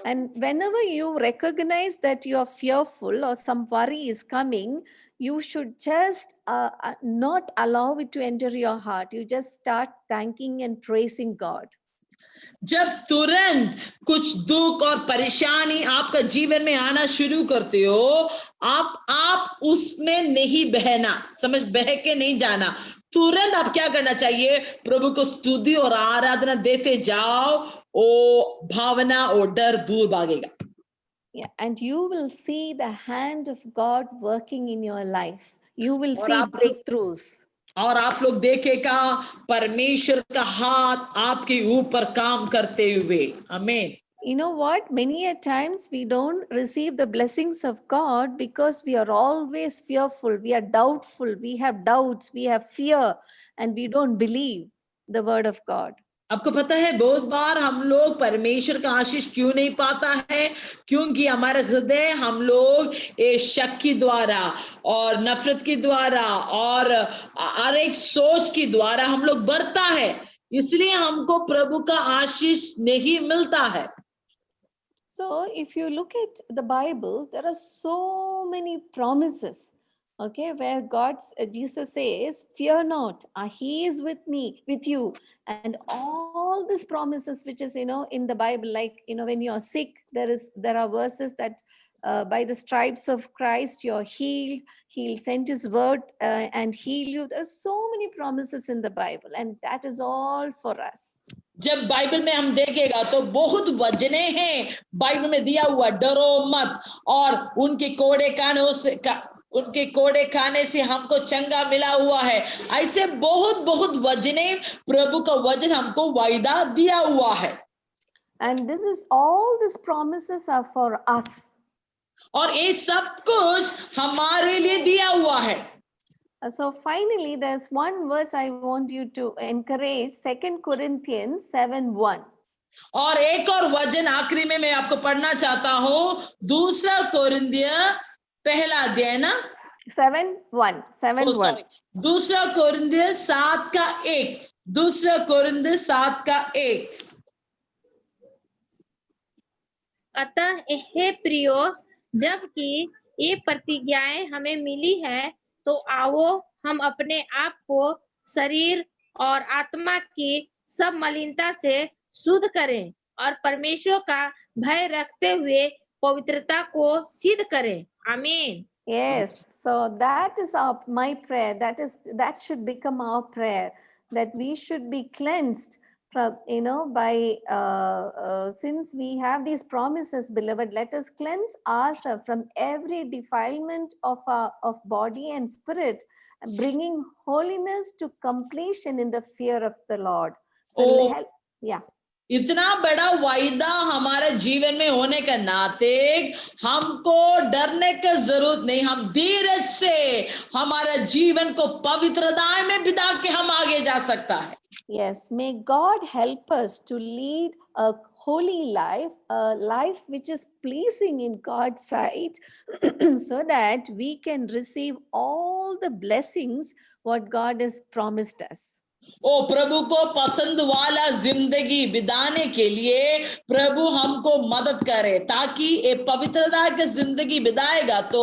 [SPEAKER 3] And whenever you recognize that you are fearful or some worry is coming, you should just not allow it to enter your heart. You just start thanking and praising God.
[SPEAKER 1] जब तुरंत कुछ दुख और परेशानी आपका जीवन में आना शुरू करते हो, आप उसमें नहीं बह के नहीं जाना। तुरंत आप क्या करना चाहिए? प्रभु को स्तुति और आराधना देते जाओ, ओ भावना और डर दूर भागेगा।
[SPEAKER 3] Yeah, and you will see the hand of God working in your life. You will see breakthroughs.
[SPEAKER 1] और आप लोग देखेगा परमेश्वर का हाथ आपके ऊपर काम करते हुए। आमीन।
[SPEAKER 3] You know what? Many a times we don't receive the blessings of God because we are always fearful. We are doubtful. We have doubts. We have fear, and we don't believe the word of God.
[SPEAKER 1] आपको पता है बहुत बार हम लोग परमेश्वर का आशीष क्यों नहीं पाता है? क्योंकि हमारे हृदय हम लोग शक की द्वारा और नफरत की द्वारा और हर एक सोच की द्वारा हम लोग बढ़ता है, इसलिए हमको प्रभु का आशीष नहीं मिलता है।
[SPEAKER 3] So if you look at the Bible, there are so many promises, okay, where Jesus says, fear not, he is with you. And all these promises, which is, in the Bible, like, when you're sick, there are verses that by the stripes of Christ, you're healed. He'll send his word and heal you. There are so many promises in the Bible, and that is all for us.
[SPEAKER 1] जब Bible में हम देखेगा तो बहुत वचने हैं Bible में दिया हुआ, डरो मत, और उनके कोड़े खाने से हमको चंगा मिला हुआ है। ऐसे बहुत वचने प्रभु का वचन हमको वायदा दिया हुआ है।
[SPEAKER 3] And all these promises are for us.
[SPEAKER 1] और ये सब कुछ हमारे लिए दिया हुआ है।
[SPEAKER 3] So finally, there's one verse I want you to encourage, 2 Corinthians 7:1.
[SPEAKER 1] और एक और वचन आखिरी में मैं आपको पढ़ना चाहता हूँ, 2 कोरिन्थिय पहला अध्याय ना
[SPEAKER 3] 7:1. 7:1.
[SPEAKER 1] 2 कोरिन्थिय 7:1। 2 कोरिन्थिय 7:1।
[SPEAKER 4] अतः हे प्रियो, जबकि ये प्रतिज्ञाएं हमें मिली है, तो आओ हम अपने आप को शरीर और आत्मा की सब मलिनता से शुद्ध करें और परमेश्वर का भय रखते हुए पवित्रता को सिद्ध करें। आमीन।
[SPEAKER 3] Yes, so that is my prayer. That should become our prayer, that we should be cleansed from, by since we have these promises, beloved, let us cleanse ourselves from every defilement of body and spirit, bringing holiness to completion in the fear of the Lord. So yeah.
[SPEAKER 1] इतना बड़ा वायदा हमारे जीवन में होने के नाते हमको डरने की जरूरत नहीं, हम धीरज से हमारे जीवन को पवित्रता में बिता के हम आगे जा सकता है।
[SPEAKER 3] Yes, may God help us to lead a holy life, a life which is pleasing in God's sight, so that we can receive all the blessings what God has promised us.
[SPEAKER 1] ओ प्रभु को पसंद वाला जिंदगी बिताने के लिए प्रभु हमको मदद करे, ताकि ये पवित्रता की जिंदगी बिताएगा तो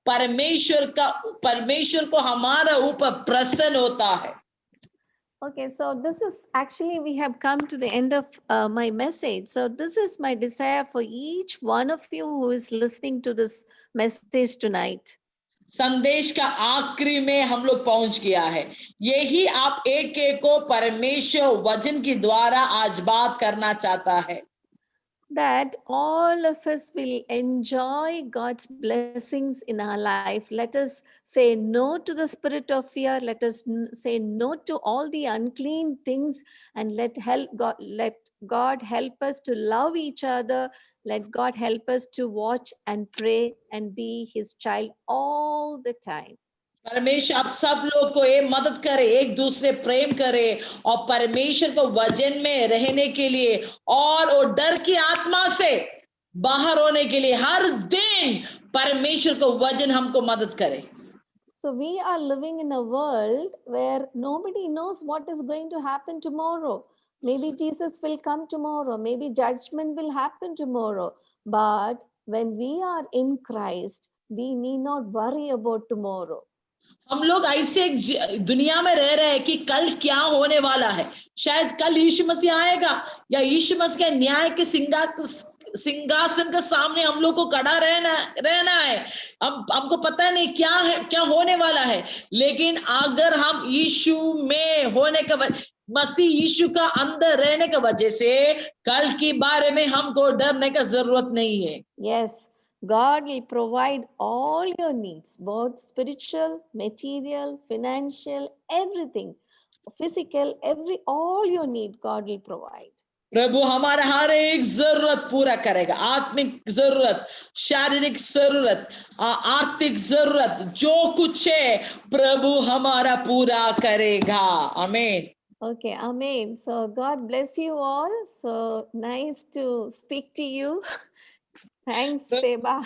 [SPEAKER 1] परमेश्वर को हमारा ऊपर प्रसन्न होता है।
[SPEAKER 3] Okay, so this is actually, we have come to the end of my message. So this is my desire for each one of you who is listening to this message tonight.
[SPEAKER 1] संदेश का आखिरी में हम लोग पहुंच गया है। यही आप एक को परमेश्वर वचन के द्वारा आज बात करना चाहता है।
[SPEAKER 3] that all of us will enjoy God's blessings in our life. Let us say no to the spirit of fear. Let us say no to all the unclean things, and let God help us to love each other. Let God help us to watch and pray and be His child all the time.
[SPEAKER 1] परमेश्वर आप सब लोग को ये मदद करे, एक दूसरे प्रेम करे और परमेश्वर को वचन में रहने के लिए और वो डर की आत्मा से बाहर होने के लिए हर दिन परमेश्वर को वचन हमको मदद करे.
[SPEAKER 3] So we are living in a world where nobody knows what is going to happen tomorrow. Maybe Jesus will come tomorrow. Maybe judgment will happen tomorrow. But when we are in Christ, we need not worry about tomorrow.
[SPEAKER 1] हम लोग ऐसे एक दुनिया में रह रहे हैं कि कल क्या होने वाला है. शायद कल यीशु मसीह आएगा या यीशु मसीह के न्याय के सिंहासन के सामने हम लोग को खड़ा रहना है. हमको पता नहीं क्या है, क्या होने वाला है. लेकिन अगर हम यीशु में होने का मसीह यीशु का अंदर रहने की वजह से कल के बारे में हमको डरने का जरूरत नहीं है.
[SPEAKER 3] Yes, God will provide all your needs, both spiritual, material, financial, everything, physical, all your need God will provide.
[SPEAKER 1] प्रभु हमारा हर एक जरूरत पूरा करेगा. आत्मिक जरूरत, शारीरिक जरूरत, आर्थिक जरूरत, जो कुछ है प्रभु हमारा पूरा करेगा. आमीन.
[SPEAKER 3] Okay, amen. So God bless you all. So nice to speak to you. Thanks, Feba.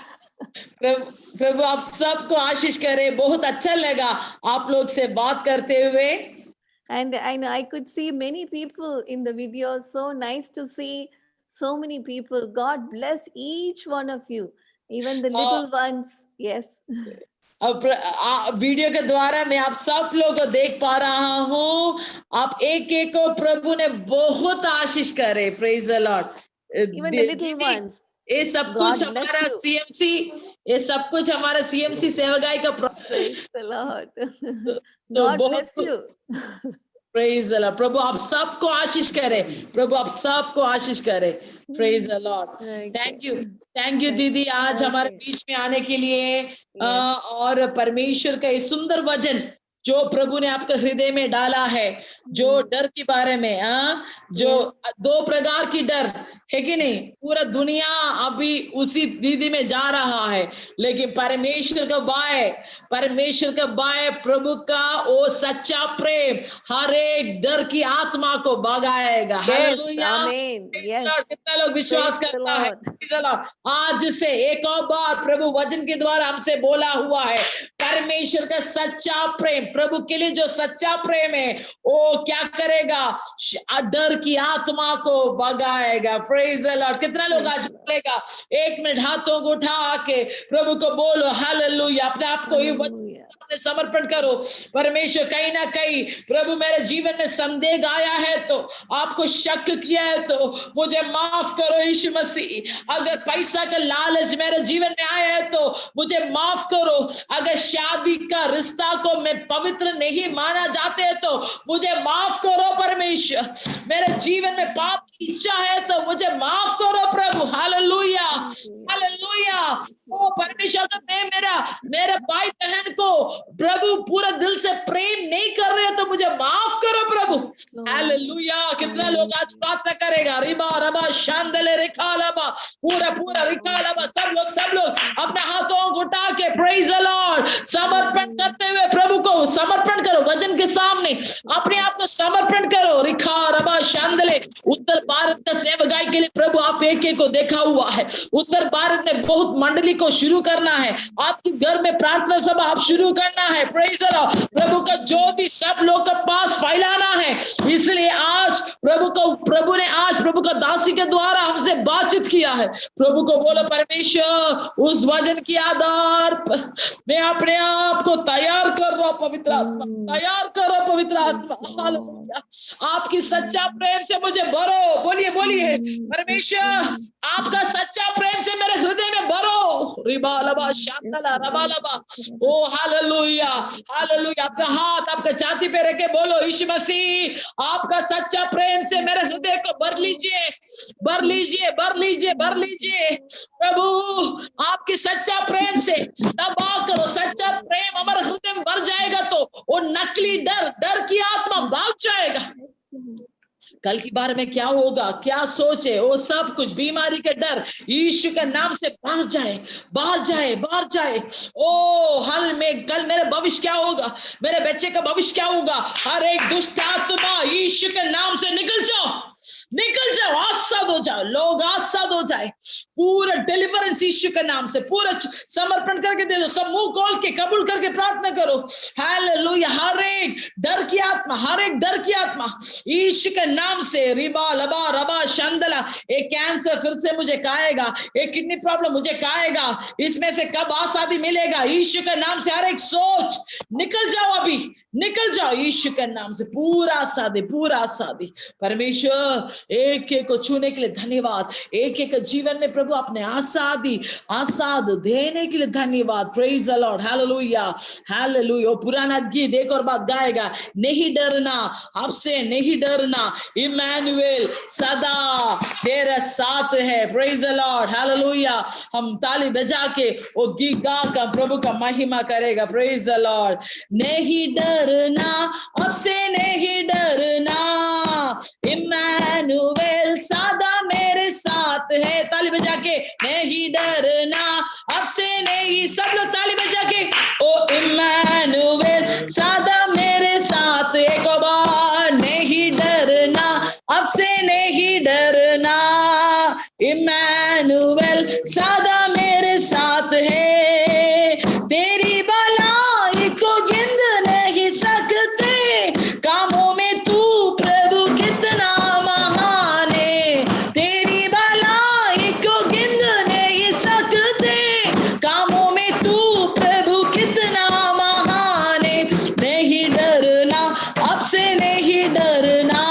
[SPEAKER 1] प्रभु आप सबको आशीष करे. बहुत अच्छा लगा आप लोग से बात करते हुए.
[SPEAKER 3] And I know I could see many people in the video. So nice to see so many people. God bless each one of you, even the little ones. Yes.
[SPEAKER 1] अब वीडियो के द्वारा मैं आप सब लोगों को देख पा रहा हूँ. आप एक एक को प्रभु ने बहुत आशीष करे. Praise the Lord.
[SPEAKER 3] Even the little ones.
[SPEAKER 1] ये सब कुछ हमारा CMC, ये सब कुछ हमारा CMC सेवकाई का.
[SPEAKER 3] Praise the Lord. God bless you.
[SPEAKER 1] Praise the Lord. प्रभु आप सबको आशीष करे. प्रभु आप सबको आशीष करे. Praise the Lord. Thank you दीदी आज हमारे बीच में आने के लिए. और परमेश्वर का ये सुंदर वचन जो प्रभु ने आपके हृदय में डाला है, जो डर के बारे में, जो दो प्रकार की डर है कि नहीं. पूरा दुनिया अभी उसी दीदी में जा रहा है, लेकिन परमेश्वर का बाय प्रभु का वो सच्चा प्रेम हर एक डर की आत्मा को भगाएगा. हालेलुया. कितना लोग विश्वास करता है. आज से एक और बार प्रभु वचन के द्वारा हमसे बोला हुआ है, परमेश्वर का सच्चा प्रेम, प्रभु के लिए जो सच्चा प्रेम है वो क्या करेगा, डर की आत्मा को भगाएगा. Praise the Lord. कितना लोग आज बोलेगा, 1 मिनट हाथों को उठा के प्रभु को बोलो हालेलुया. अपने आप को समर्पण करो. परमेश्वर कहीं ना कहीं प्रभु मेरे जीवन में संदेह आया है तो, आपको शक किया है तो मुझे माफ करो यीशु मसीह. अगर पैसा का लालच मेरे जीवन में आया है तो मुझे माफ करो. अगर शादी का रिश्ता को मैं पवित्र नहीं माना जाते है तो मुझे माफ करो परमेश्वर. मेरे जीवन में पाप की इच्छा है तो मुझे माफ करो प्रभु. Hallelujah hallelujah. ओ परमेश्वर, मैं मेरे भाई बहन को प्रभु पूरा दिल से प्रेम नहीं कर रहे तो मुझे माफ करो प्रभु. हालेलुया. कितना लोग आज प्रार्थना करेगा. रिबा रबा शांदले रिकालाबा पूरा रिकालाबा. सब लोग अपने हाथों को उठा के प्रेज द लॉर्ड समर्पण करते हुए प्रभु को समर्पण करो. वचन के सामने अपने आप को समर्पण करो. रिखा रबा शांदले. उत्तर भारत का सेवकाई के लिए प्रभु आप एक को देखा हुआ है. उत्तर भारत में बहुत मंडली को शुरू करना है. आपके घर में प्रार्थना सभा आप शुरू करना है. Praise the Lord. प्रभु का ज्योति सब लोग के पास फैलाना है. इसलिए आज प्रभु ने आज प्रभु का दासी के द्वारा हमसे बातचीत किया है. प्रभु को बोलो परमेश्वर उस वचन के आधार पर मैं अपने आप को तैयार कर रहा हूं. पवित्र आत्मा तैयार करो. पवित्र आत्मा आपकी सच्चा प्रेम से मुझे भरो। बोलिए बोलिए, परमेश्वर आपका सच्चा प्रेम से मेरे हृदय में भरो। रिबा लबा शांतला रबा लबा। ओ हालेलुया, हालेलुया। आपका हाथ आपका छाती पे रख के बोलो, यीशु मसीह आपका सच्चा प्रेम से मेरे हृदय को भर लीजिए, भर लीजिए, भर लीजिए, भर लीजिए। प्रभु आपकी सच्चा प्रेम से दबा करो। सच्चा प्रेम हमारे हृदय में भर जाएगा तो वो नकली डर, डर की आत्मा भाग जाएगा। कल के बारे में क्या होगा, क्या सोचे, वो सब कुछ बीमारी के डर यीशु के नाम से बाहर जाए, बाहर जाए, बाहर जाए। ओ हल में कल मेरे भविष्य क्या होगा, मेरे बच्चे का भविष्य क्या होगा, हर एक दुष्ट आत्मा यीशु के नाम से निकल जाओ, निकल जाओ, आजाद हो जाओ, लोग आजाद हो जाए। पूरा डिलीवरेंस यीशु के नाम से पूरा समर्पण करके दे दो। सब मुंह खोल के कबूल करके प्रार्थना करो। हालेलुया। हर एक डर की आत्मा, हर एक डर की आत्मा यीशु के नाम से रिबा लबा रबा शंदला। एक कैंसर फिर से मुझे खाएगा, एक किडनी प्रॉब्लम मुझे खाएगा, इसमें से कब आजादी मिलेगा? यीशु के नाम से हर एक सोच निकल जाओ, अभी निकल जाओ यीशु के नाम से। पूरा आजादी, पूरा आजादी। परमेश्वर एक एक को छूने के लिए धन्यवाद। एक एक जीवन में प्रभु अपने आजादी, आजाद देने के लिए धन्यवाद। Praise the Lord, hallelujah, hallelujah. पुराना गीत एक और बात गाएगा, नहीं डरना, आपसे नहीं डरना, इमैनुएल सदा तेरे साथ है। Praise the Lord, hallelujah. हम ताली बजा के वो गीत गा कर प्रभु का महिमा करेगा। Praise the Lord. नहीं डरना, अब से नहीं डरना, इमैनुएल सदा मेरे साथ है। ताली बजा के, नहीं डरना, अब से नहीं, सब लोग ताली बजा के, ओ इमैनुएल सदा मेरे साथ। एक बार, नहीं डरना, अब से नहीं डरना, इमैनुएल सदा मेरे साथ है। तेरी भलाई को गिन नहीं सकते, कामों में तू प्रभु कितना महान है। तेरी भलाई को गिन नहीं सकते, कामों में तू प्रभु कितना महान है। नहीं डरना, अब से नहीं डरना,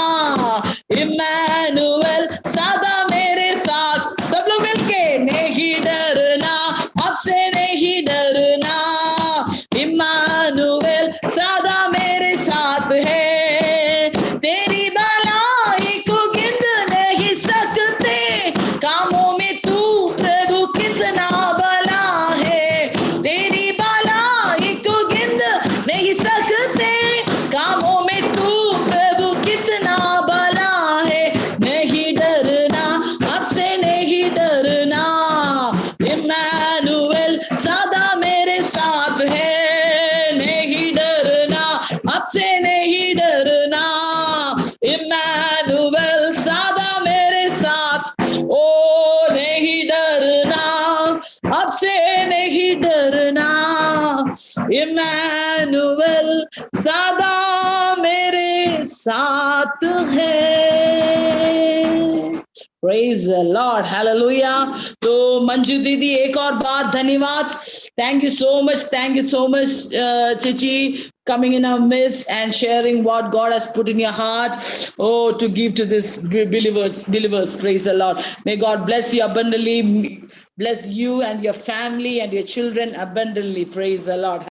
[SPEAKER 1] इमैनुएल सदा मेरे साथ। सब लोग मिलके, नहीं डरना, अब से नहीं डरना, इमैनुएल सदा मेरे साथ है। तेरी भलाई को गिन नहीं सकते, कामों में तू प्रभु कितना भला है। तेरी भलाई को गिन नहीं सकते, कामों में तू प्रभु कितना भला है। नहीं डरना, अब से नहीं डरना, इमैनुएल सदा मेरे साथ है। नहीं डरना, अब से नहीं डरना, इमैनुएल सदा मेरे साथ। ओ नहीं डरना, अब से नहीं डरना, इमैनुएल सदा मेरे साथ है। Praise the Lord, hallelujah. तो मंजू दीदी एक और बात, धन्यवाद। Thank you so much, Chichi, coming in our midst and sharing what God has put in your heart, oh, to give to this believers. Praise the Lord. May God bless you abundantly, bless you and your family and your children abundantly. Praise the Lord.